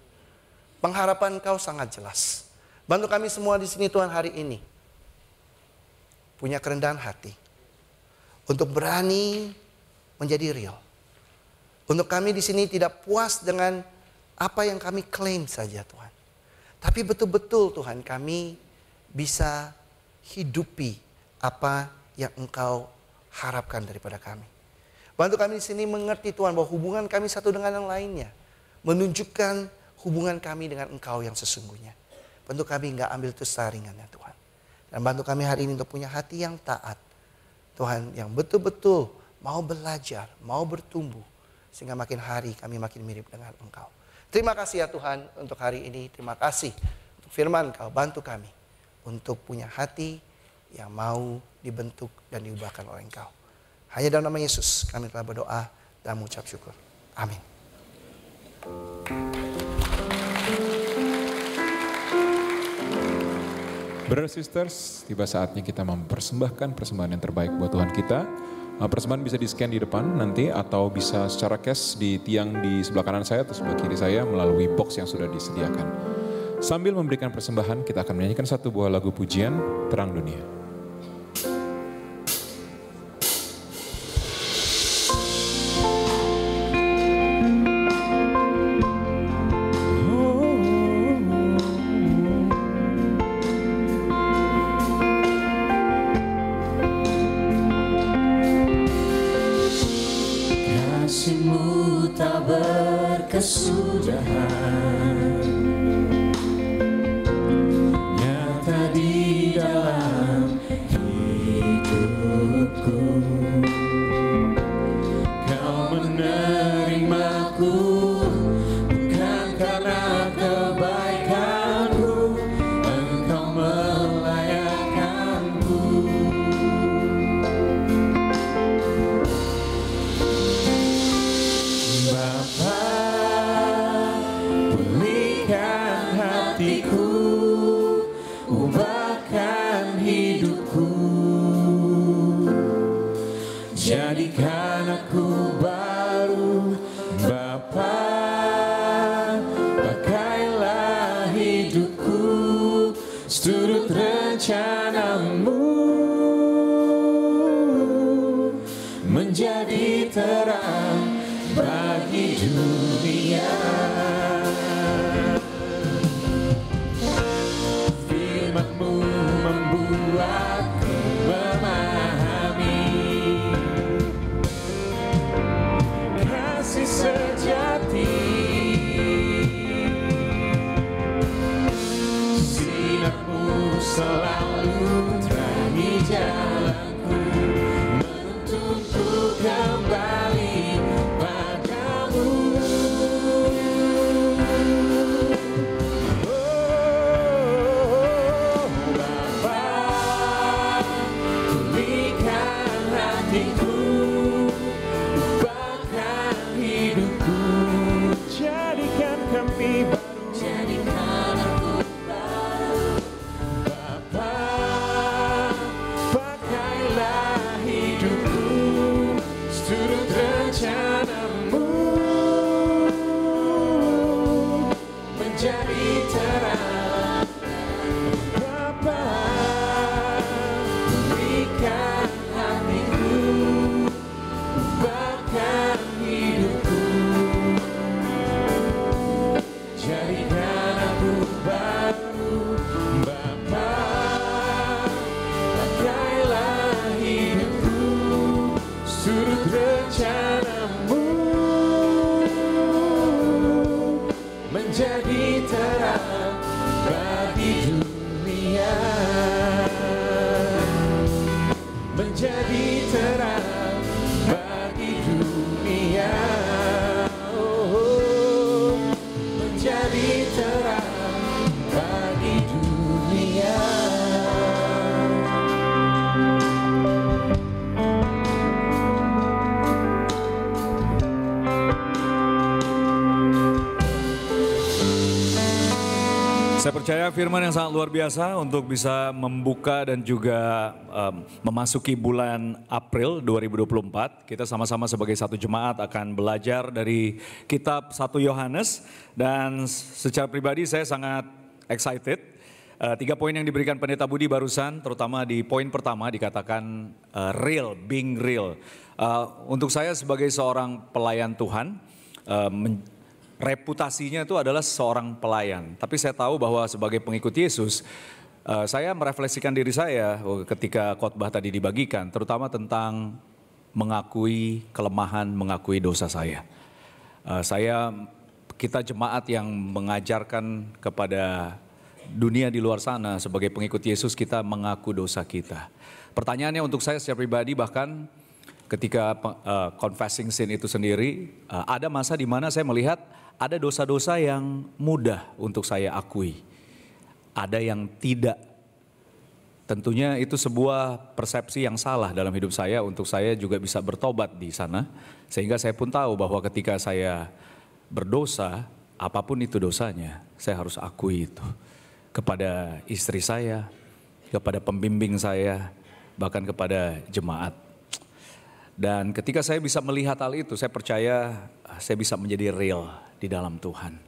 Pengharapan Kau sangat jelas. Bantu kami semua di sini, Tuhan, hari ini. Punya kerendahan hati. Untuk berani menjadi real. Untuk kami di sini tidak puas dengan apa yang kami klaim saja, Tuhan. Tapi betul-betul, Tuhan, kami bisa hidupi apa yang Engkau harapkan daripada kami. Bantu kami di sini mengerti, Tuhan, bahwa hubungan kami satu dengan yang lainnya menunjukkan hubungan kami dengan Engkau yang sesungguhnya. Bantu kami enggak ambil itu saringannya, Tuhan. Dan bantu kami hari ini untuk punya hati yang taat. Tuhan, yang betul-betul mau belajar, mau bertumbuh. Sehingga makin hari kami makin mirip dengan Engkau. Terima kasih ya Tuhan untuk hari ini. Terima kasih untuk firman Kau. Bantu kami untuk punya hati yang mau dibentuk dan diubahkan oleh Engkau. Hanya dalam nama Yesus kami telah berdoa dan mengucap syukur. Amin. Brothers Sisters, tiba saatnya kita mempersembahkan persembahan yang terbaik buat Tuhan kita. Persembahan bisa di-scan di depan nanti atau bisa secara cash di tiang di sebelah kanan saya atau sebelah kiri saya melalui box yang sudah disediakan. Sambil memberikan persembahan, kita akan menyanyikan satu buah lagu pujian, Terang Dunia. Kasih-Mu tak berkesudahan, nyata di dalam hidupku. Kau menerimaku bukan karena kebaikanku, Engkau melayakkanku. Bapa, pulihkan hatiku, ubahkan hidupku, jadikan aku baru. Bapa, pakailah hidupku seturut rencana-Mu, menjadi terang bagi dunia. Firman-Mu membuatku memahami kasih sejati. Sinar-Mu selalu terang Saya percaya firman yang sangat luar biasa untuk bisa membuka dan juga memasuki bulan April 2024. Kita sama-sama sebagai satu jemaat akan belajar dari kitab 1 Yohanes. Dan secara pribadi saya sangat excited. 3 poin yang diberikan Pendeta Budi barusan, terutama di poin pertama dikatakan real, being real. Untuk saya sebagai seorang pelayan Tuhan, reputasinya itu adalah seorang pelayan. Tapi saya tahu bahwa sebagai pengikut Yesus, saya merefleksikan diri saya ketika khotbah tadi dibagikan, terutama tentang mengakui kelemahan, mengakui dosa saya. Kita jemaat yang mengajarkan kepada dunia di luar sana sebagai pengikut Yesus, kita mengaku dosa kita. Pertanyaannya untuk saya secara pribadi, bahkan ketika confessing sin itu sendiri, ada masa di mana saya melihat ada dosa-dosa yang mudah untuk saya akui. Ada yang tidak. Tentunya itu sebuah persepsi yang salah dalam hidup saya untuk saya juga bisa bertobat di sana. Sehingga saya pun tahu bahwa ketika saya berdosa, apapun itu dosanya, saya harus akui itu. Kepada istri saya, kepada pembimbing saya, bahkan kepada jemaat. Dan ketika saya bisa melihat hal itu, saya percaya saya bisa menjadi real di dalam Tuhan.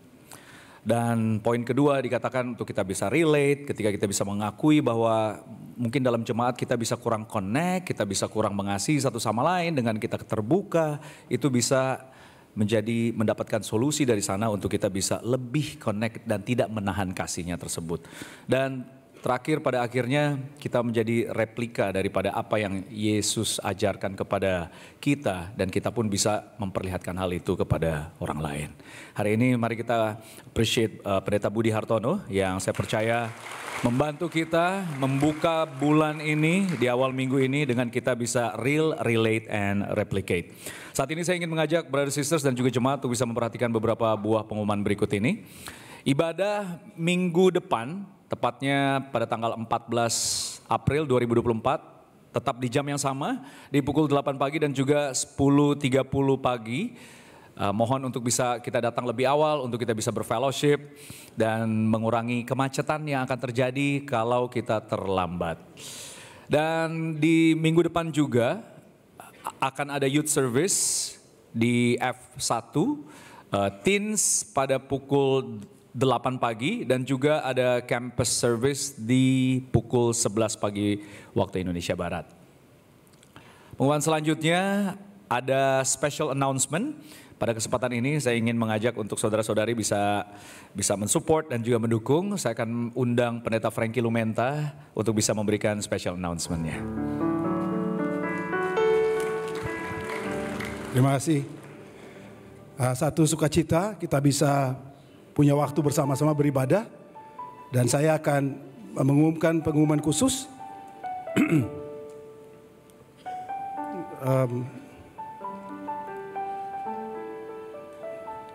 Dan poin kedua dikatakan untuk kita bisa relate, ketika kita bisa mengakui bahwa mungkin dalam jemaat kita bisa kurang connect, kita bisa kurang mengasihi satu sama lain, dengan kita terbuka, itu bisa mendapatkan solusi dari sana untuk kita bisa lebih connect dan tidak menahan kasihnya tersebut. Dan terakhir pada akhirnya kita menjadi replika daripada apa yang Yesus ajarkan kepada kita, dan kita pun bisa memperlihatkan hal itu kepada orang lain. Hari ini mari kita appreciate Pendeta Budi Hartono yang saya percaya membantu kita membuka bulan ini di awal minggu ini dengan kita bisa real, relate, and replicate. Saat ini saya ingin mengajak brother sisters dan juga jemaat untuk bisa memperhatikan beberapa buah pengumuman berikut ini. Ibadah minggu depan, tepatnya pada tanggal 14 April 2024, tetap di jam yang sama, di pukul 8 pagi dan juga 10.30 pagi. Mohon untuk bisa kita datang lebih awal, untuk kita bisa berfellowship dan mengurangi kemacetan yang akan terjadi kalau kita terlambat. Dan di minggu depan juga akan ada youth service di F1, teens pada pukul 8 pagi, dan juga ada campus service di pukul 11 pagi waktu Indonesia Barat. Pengumuman selanjutnya ada special announcement. Pada kesempatan ini saya ingin mengajak untuk saudara-saudari bisa mensupport dan juga mendukung. Saya akan undang Pendeta Frankie Lumenta untuk bisa memberikan special announcement-nya. Terima kasih. Satu sukacita kita bisa punya waktu bersama-sama beribadah, dan saya akan mengumumkan pengumuman khusus.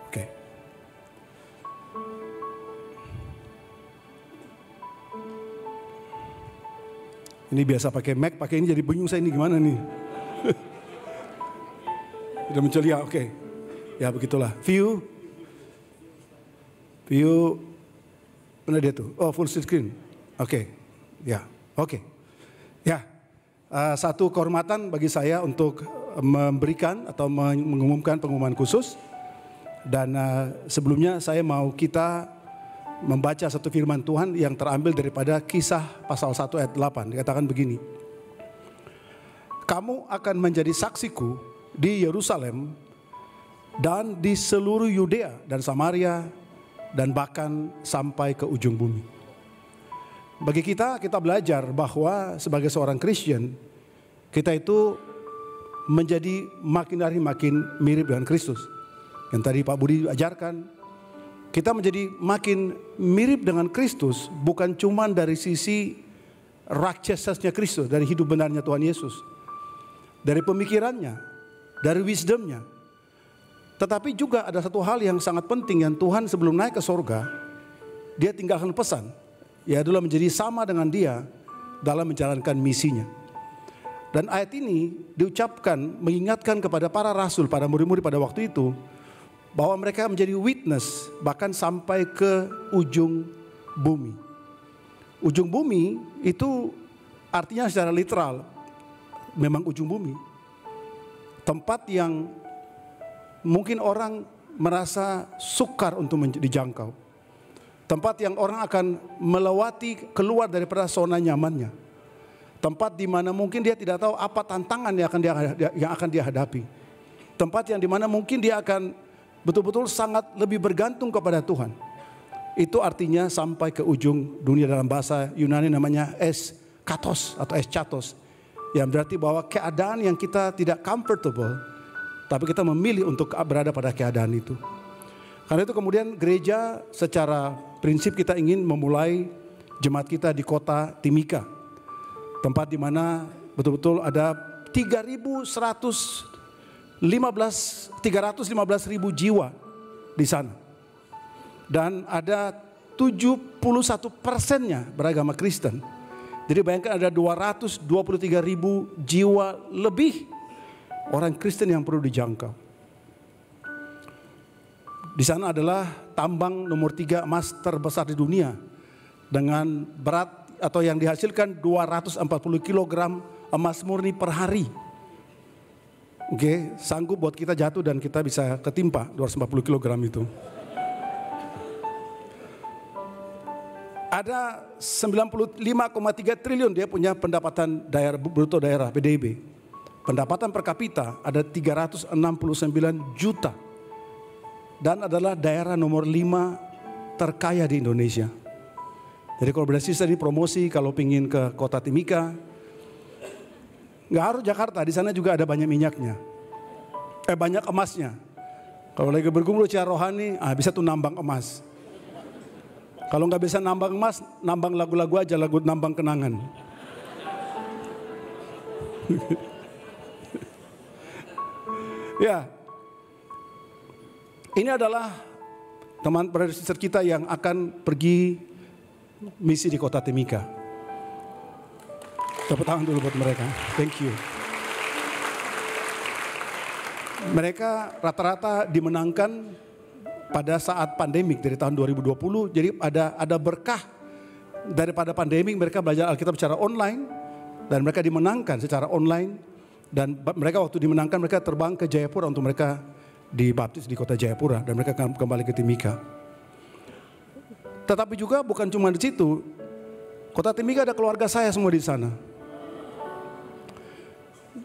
Oke. Ini biasa pakai Mac, pakai ini jadi bingung saya, ini gimana nih? Udah mencelia, oke. Ya begitulah. View, mana dia tuh? Oh, full screen. Oke, ya, oke. Ya, satu kehormatan bagi saya untuk memberikan atau mengumumkan pengumuman khusus. Dan sebelumnya saya mau kita membaca satu firman Tuhan yang terambil daripada Kisah pasal 1 ayat 8. Dikatakan begini. Kamu akan menjadi saksiku di Yerusalem dan di seluruh Yudea dan Samaria dan bahkan sampai ke ujung bumi. Bagi kita belajar bahwa sebagai seorang Kristen, kita itu menjadi makin hari makin mirip dengan Kristus. Yang tadi Pak Budi ajarkan, kita menjadi makin mirip dengan Kristus bukan cuma dari sisi righteousness-nya Kristus, dari hidup benarnya Tuhan Yesus, dari pemikirannya, dari wisdom-nya. Tetapi juga ada satu hal yang sangat penting yang Tuhan sebelum naik ke sorga, dia tinggalkan pesan. Ya adalah menjadi sama dengan dia dalam menjalankan misinya. Dan ayat ini diucapkan mengingatkan kepada para rasul, para murid-murid pada waktu itu, bahwa mereka menjadi witness bahkan sampai ke ujung bumi. Ujung bumi itu artinya secara literal memang ujung bumi. Tempat yang mungkin orang merasa sukar untuk dijangkau. Tempat yang orang akan melewati keluar daripada zona nyamannya. Tempat di mana mungkin dia tidak tahu apa tantangan yang akan dia hadapi. Tempat yang di mana mungkin dia akan betul-betul sangat lebih bergantung kepada Tuhan. Itu artinya sampai ke ujung dunia, dalam bahasa Yunani namanya eskatos atau eschatos. Yang berarti bahwa keadaan yang kita tidak comfortable, tapi kita memilih untuk berada pada keadaan itu. Karena itu kemudian gereja secara prinsip kita ingin memulai jemaat kita di kota Timika. Tempat di mana betul-betul ada 315.000 jiwa di sana. Dan ada 71%-nya beragama Kristen. Jadi bayangkan ada 223.000 jiwa lebih orang Kristen yang perlu dijangkau. Di sana adalah tambang nomor 3 emas terbesar di dunia. Dengan berat atau yang dihasilkan 240 kg emas murni per hari. Oke, sanggup buat kita jatuh dan kita bisa ketimpa 240 kg itu. Ada 95,3 triliun dia punya pendapatan daerah bruto daerah PDB. Pendapatan per kapita ada 369 juta. Dan adalah daerah nomor 5 terkaya di Indonesia. Jadi kalau berarti tadi promosi kalau pingin ke kota Timika, nggak harus Jakarta, di sana juga ada banyak minyaknya, banyak emasnya. Kalau lagi bergumul secara rohani, bisa tuh nambang emas. Kalau nggak bisa nambang emas, nambang lagu-lagu aja, lagu nambang kenangan. Ya, ini adalah teman brother sister kita yang akan pergi misi di kota Timika. Tepuk tangan dulu buat mereka. Thank you. Mereka rata-rata dimenangkan pada saat pandemik dari tahun 2020. Jadi ada berkah daripada pandemik, mereka belajar Alkitab secara online dan mereka dimenangkan secara online. Dan mereka waktu dimenangkan mereka terbang ke Jayapura untuk mereka dibaptis di kota Jayapura dan mereka kembali ke Timika. Tetapi juga bukan cuma di situ. Kota Timika ada keluarga saya semua di sana.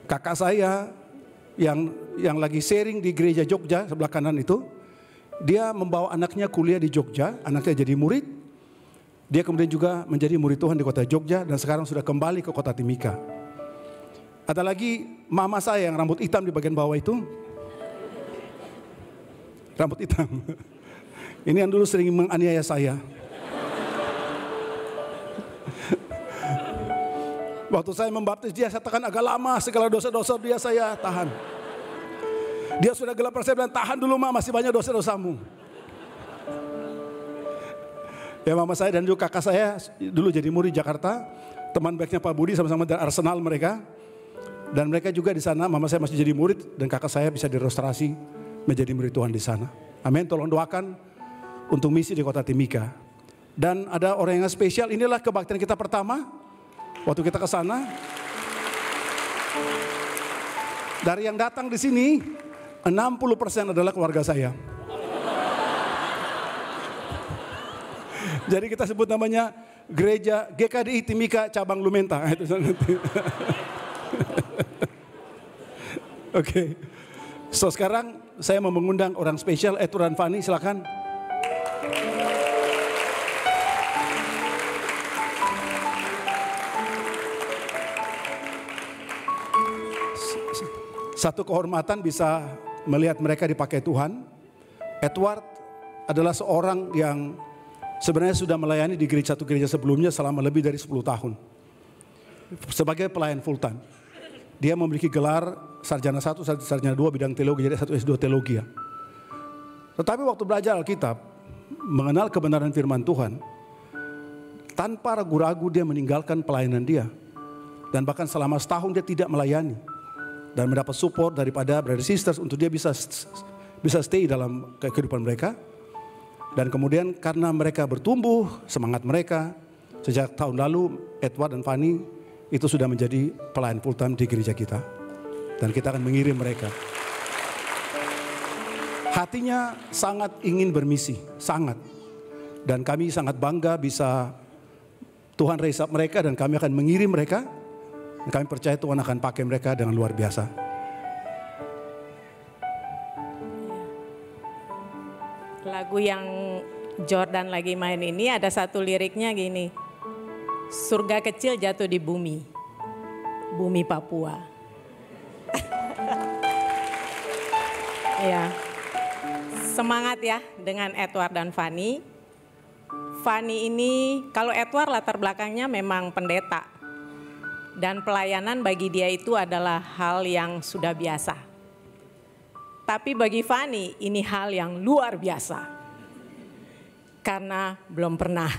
Kakak saya yang lagi sharing di gereja Jogja sebelah kanan itu, dia membawa anaknya kuliah di Jogja, anaknya jadi murid. Dia kemudian juga menjadi murid Tuhan di kota Jogja dan sekarang sudah kembali ke kota Timika. Ada lagi mama saya yang rambut hitam di bagian bawah itu. Rambut hitam. Ini yang dulu sering menganiaya saya. Waktu saya membaptis dia, saya tekan agak lama, segala dosa-dosa dia saya tahan. Dia sudah gelap, saya bilang tahan dulu ma, masih banyak dosa-dosamu. Ya mama saya dan juga kakak saya dulu jadi murid di Jakarta. Teman baiknya Pak Budi sama-sama dari Arsenal mereka. Dan mereka juga di sana, mama saya masih jadi murid dan kakak saya bisa direstorasi menjadi murid Tuhan di sana. Amin, tolong doakan untuk misi di kota Timika. Dan ada orang yang spesial, inilah kebaktian kita pertama. Waktu kita ke sana. Dari yang datang di sini, 60% adalah keluarga saya. Jadi kita sebut namanya Gereja GKDI Timika Cabang Lumenta. Oke. So sekarang saya mau mengundang orang spesial, Turan Fani, silakan. Satu kehormatan bisa melihat mereka dipakai Tuhan. Edward adalah seorang yang sebenarnya sudah melayani di satu gereja sebelumnya selama lebih dari 10 tahun. Sebagai pelayan full time. Dia memiliki gelar sarjana 1, sarjana 2 bidang teologi, jadi 1 S2 teologi. Tetapi waktu belajar Alkitab, mengenal kebenaran firman Tuhan, tanpa ragu-ragu dia meninggalkan pelayanan dia. Dan bahkan selama setahun dia tidak melayani. Dan mendapat support daripada brother sisters untuk dia bisa stay dalam kehidupan mereka. Dan kemudian karena mereka bertumbuh, semangat mereka, sejak tahun lalu Edward dan Fanny itu sudah menjadi pelayan full time di gereja kita. Dan kita akan mengirim mereka. Hatinya sangat ingin bermisi, sangat. Dan kami sangat bangga bisa Tuhan raise up mereka dan kami akan mengirim mereka. Dan kami percaya Tuhan akan pakai mereka dengan luar biasa. Lagu yang Jordan lagi main ini ada satu liriknya gini. Surga kecil jatuh di bumi. Bumi Papua. Ya. Semangat ya dengan Edward dan Fanny. Fanny ini, kalau Edward latar belakangnya memang pendeta. Dan pelayanan bagi dia itu adalah hal yang sudah biasa. Tapi bagi Fanny ini hal yang luar biasa. Karena belum pernah.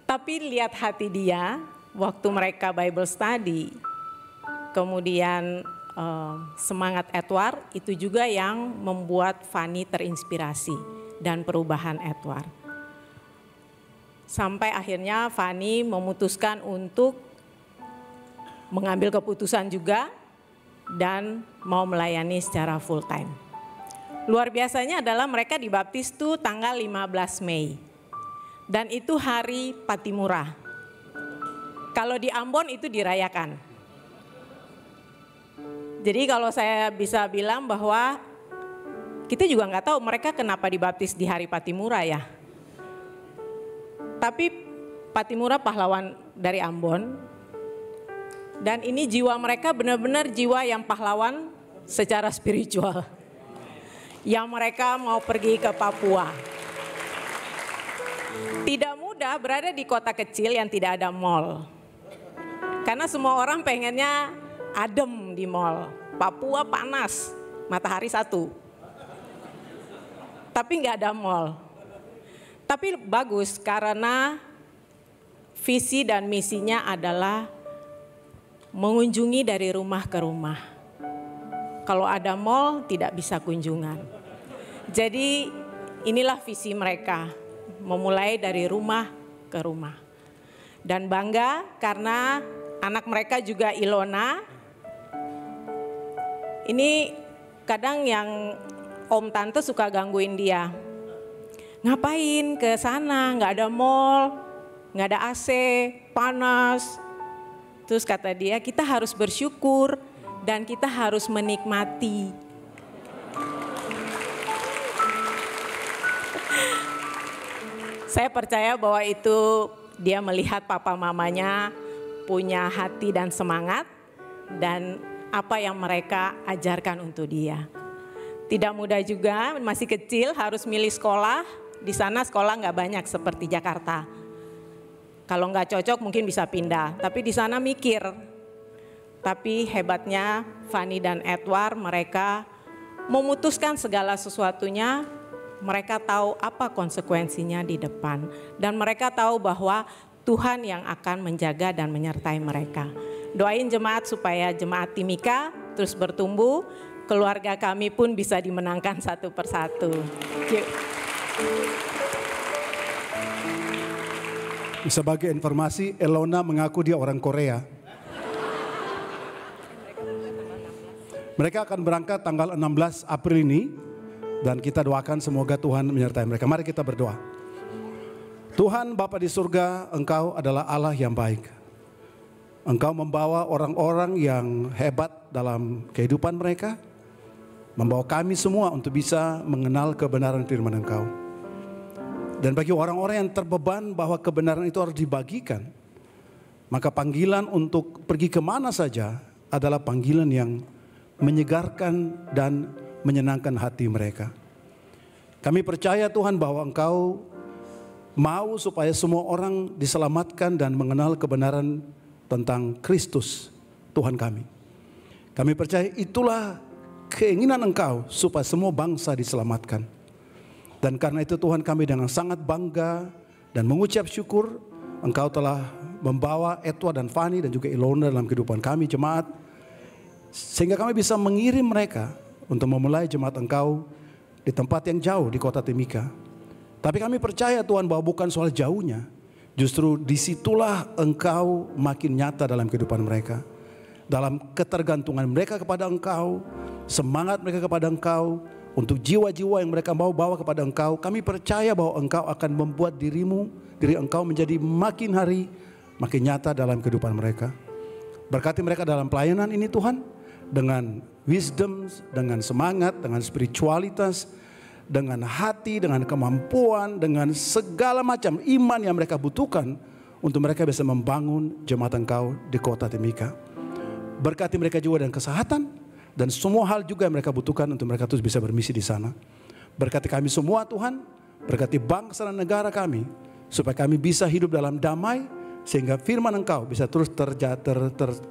Tapi lihat hati dia waktu mereka Bible study. Kemudian semangat Edward itu juga yang membuat Fanny terinspirasi dan perubahan Edward. Sampai akhirnya Fanny memutuskan untuk mengambil keputusan juga dan mau melayani secara full time. Luar biasanya adalah mereka dibaptis tuh tanggal 15 Mei. Dan itu hari Patimura. Kalau di Ambon itu dirayakan. Jadi kalau saya bisa bilang bahwa kita juga nggak tahu mereka kenapa dibaptis di hari Patimura ya. Tapi Patimura pahlawan dari Ambon. Dan ini jiwa mereka benar-benar jiwa yang pahlawan secara spiritual. Yang mereka mau pergi ke Papua. Tidak mudah berada di kota kecil yang tidak ada mall. Karena semua orang pengennya adem di mall. Papua panas, matahari satu. Tapi nggak ada mall. Tapi bagus karena visi dan misinya adalah mengunjungi dari rumah ke rumah. Kalau ada mall tidak bisa kunjungan. Jadi inilah visi mereka, memulai dari rumah ke rumah. Dan bangga karena anak mereka juga Ilona. Ini kadang yang om tante suka gangguin dia. Ngapain ke sana, nggak ada mall, nggak ada AC, panas. Terus kata dia, kita harus bersyukur dan kita harus menikmati. Saya percaya bahwa itu dia melihat papa mamanya punya hati dan semangat dan apa yang mereka ajarkan untuk dia. Tidak mudah juga, masih kecil harus milih sekolah. Di sana sekolah nggak banyak seperti Jakarta. Kalau nggak cocok mungkin bisa pindah, tapi di sana mikir. Tapi hebatnya Fanny dan Edward mereka memutuskan segala sesuatunya, mereka tahu apa konsekuensinya di depan. Dan mereka tahu bahwa Tuhan yang akan menjaga dan menyertai mereka. Doain jemaat supaya jemaat Timika terus bertumbuh, keluarga kami pun bisa dimenangkan satu persatu. Sebagai informasi, Elona mengaku dia orang Korea. Mereka akan berangkat tanggal 16 April ini dan kita doakan semoga Tuhan menyertai mereka. Mari kita berdoa. Tuhan Bapa di surga, Engkau adalah Allah yang baik. Engkau membawa orang-orang yang hebat dalam kehidupan mereka, membawa kami semua untuk bisa mengenal kebenaran firman Engkau. Dan bagi orang-orang yang terbeban bahwa kebenaran itu harus dibagikan, maka panggilan untuk pergi kemana saja adalah panggilan yang menyegarkan dan menyenangkan hati mereka. Kami percaya Tuhan bahwa Engkau mau supaya semua orang diselamatkan dan mengenal kebenaran tentang Kristus Tuhan kami. Kami percaya itulah keinginan Engkau supaya semua bangsa diselamatkan. Dan karena itu Tuhan kami dengan sangat bangga dan mengucap syukur Engkau telah membawa Edward dan Fanny dan juga Ilona dalam kehidupan kami jemaat. Sehingga kami bisa mengirim mereka untuk memulai jemaat Engkau di tempat yang jauh di kota Timika. Tapi kami percaya Tuhan bahwa bukan soal jauhnya, justru disitulah Engkau makin nyata dalam kehidupan mereka. Dalam ketergantungan mereka kepada Engkau, semangat mereka kepada Engkau, untuk jiwa-jiwa yang mereka mau bawa kepada Engkau, kami percaya bahwa Engkau akan membuat diri Engkau menjadi makin hari makin nyata dalam kehidupan mereka. Berkati mereka dalam pelayanan ini Tuhan, dengan wisdom, dengan semangat, dengan spiritualitas, dengan hati, dengan kemampuan, dengan segala macam iman yang mereka butuhkan untuk mereka bisa membangun jemaat Engkau di kota Timika. Berkati mereka juga dengan kesehatan dan semua hal juga yang mereka butuhkan untuk mereka terus bisa bermisi di sana. Berkati kami semua Tuhan, berkati bangsa dan negara kami, supaya kami bisa hidup dalam damai, sehingga firman Engkau bisa terus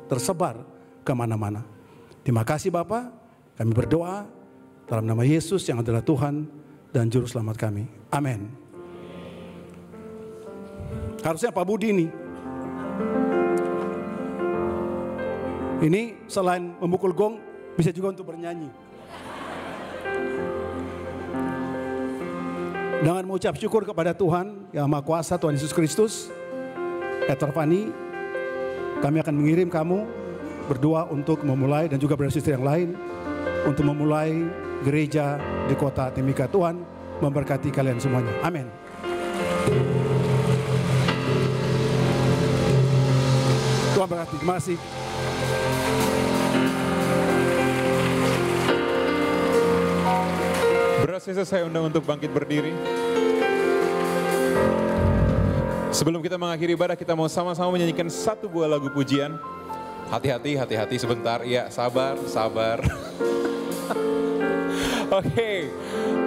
tersebar kemana-mana. Terima kasih Bapa, kami berdoa dalam nama Yesus yang adalah Tuhan dan Juru Selamat kami. Amin. Harusnya Pak Budi ini selain memukul gong, bisa juga untuk bernyanyi. Dengan mengucap syukur kepada Tuhan Yang Maha Kuasa, Tuhan Yesus Kristus, Fani, kami akan mengirim kamu berdua untuk memulai, dan juga brother-sister yang lain, untuk memulai gereja di kota Timika. Tuhan memberkati kalian semuanya. Amin. Tuhan berkati. Terima kasih. Brother, saya undang untuk bangkit berdiri. Sebelum kita mengakhiri ibadah, kita mau sama-sama menyanyikan satu buah lagu pujian. Hati-hati sebentar. Ya, sabar. Oke,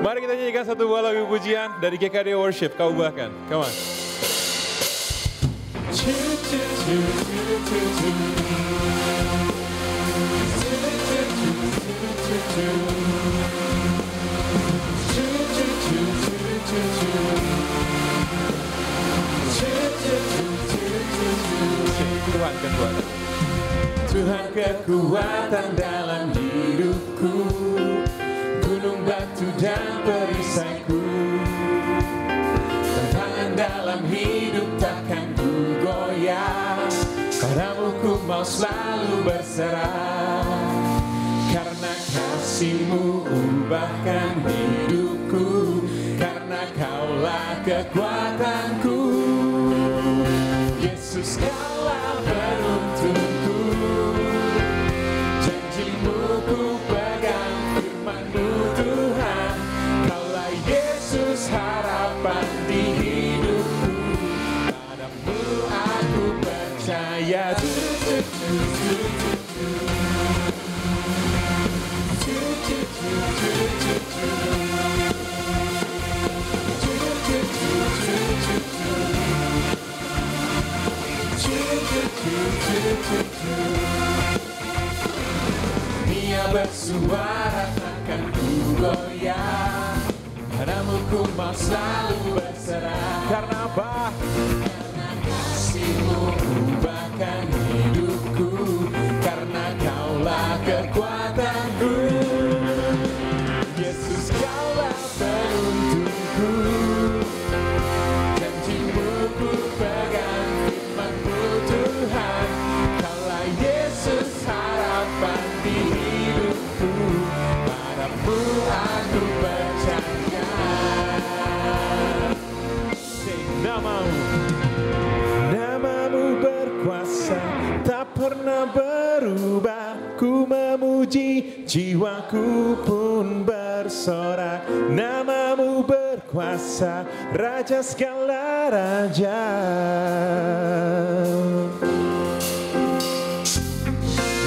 mari kita nyanyikan satu buah lagu pujian dari GKD Worship. Kau bahkan, come on. Tuhan kekuatan dalam hidupku, gunung batu dan perisaiku, tantangan dalam hidup takkan ku goyah, padamu ku mau selalu berserah, karena kasih-Mu ubahkan hidupku, karena Kaulah kekuatanku, Yesus Kaulah penuntunku, janji-Mu ku pegang, firman-Mu Tuhan, Kaulah Yesus harapan di hidupku, padamu aku percaya. Dia bersuara takkan ku goyah, padamu ku mau selalu berserah, karena apa? Karena kasih-Mu ubahkan hidupku, karena Kaulah kekuatanku, Yesus Kaulah penuntunku, janji-Mu ku pegang, firman-Mu Tuhan, Kaulah Yesus harapan di hidupku, padamu aku percaya. Namamu berkuasa, tak pernah berubah, ku memuji, jiwaku pun bersorak. Namamu berkuasa, Raja segala raja.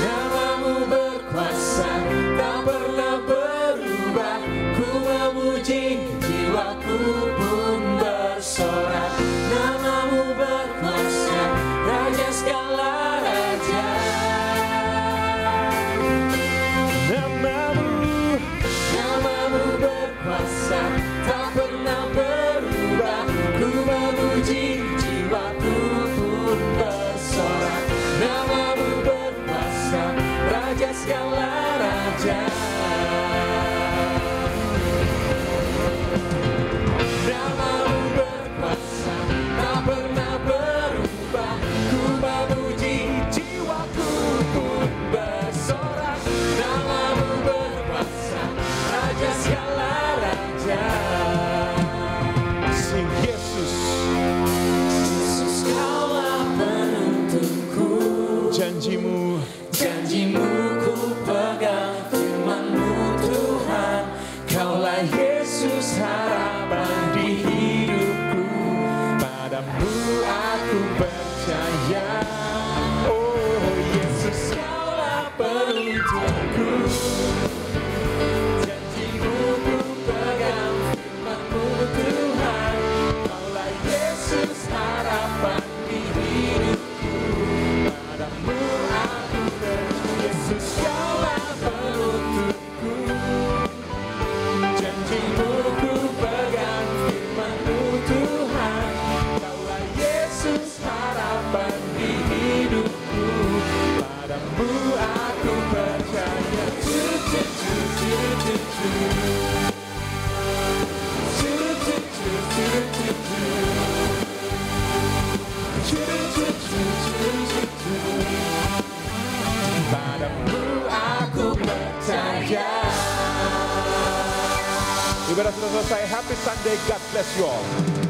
Namamu berkuasa, tak pernah berubah, ku memuji, jiwaku pun bersorak. Namamu berkuasa, Raja segala raja. Namamu berkuasa, tak pernah berubah, ku memuji, jiwaku pun Padamu aku percaya. Ibadah sudah selesai. Happy Sunday. God bless you all.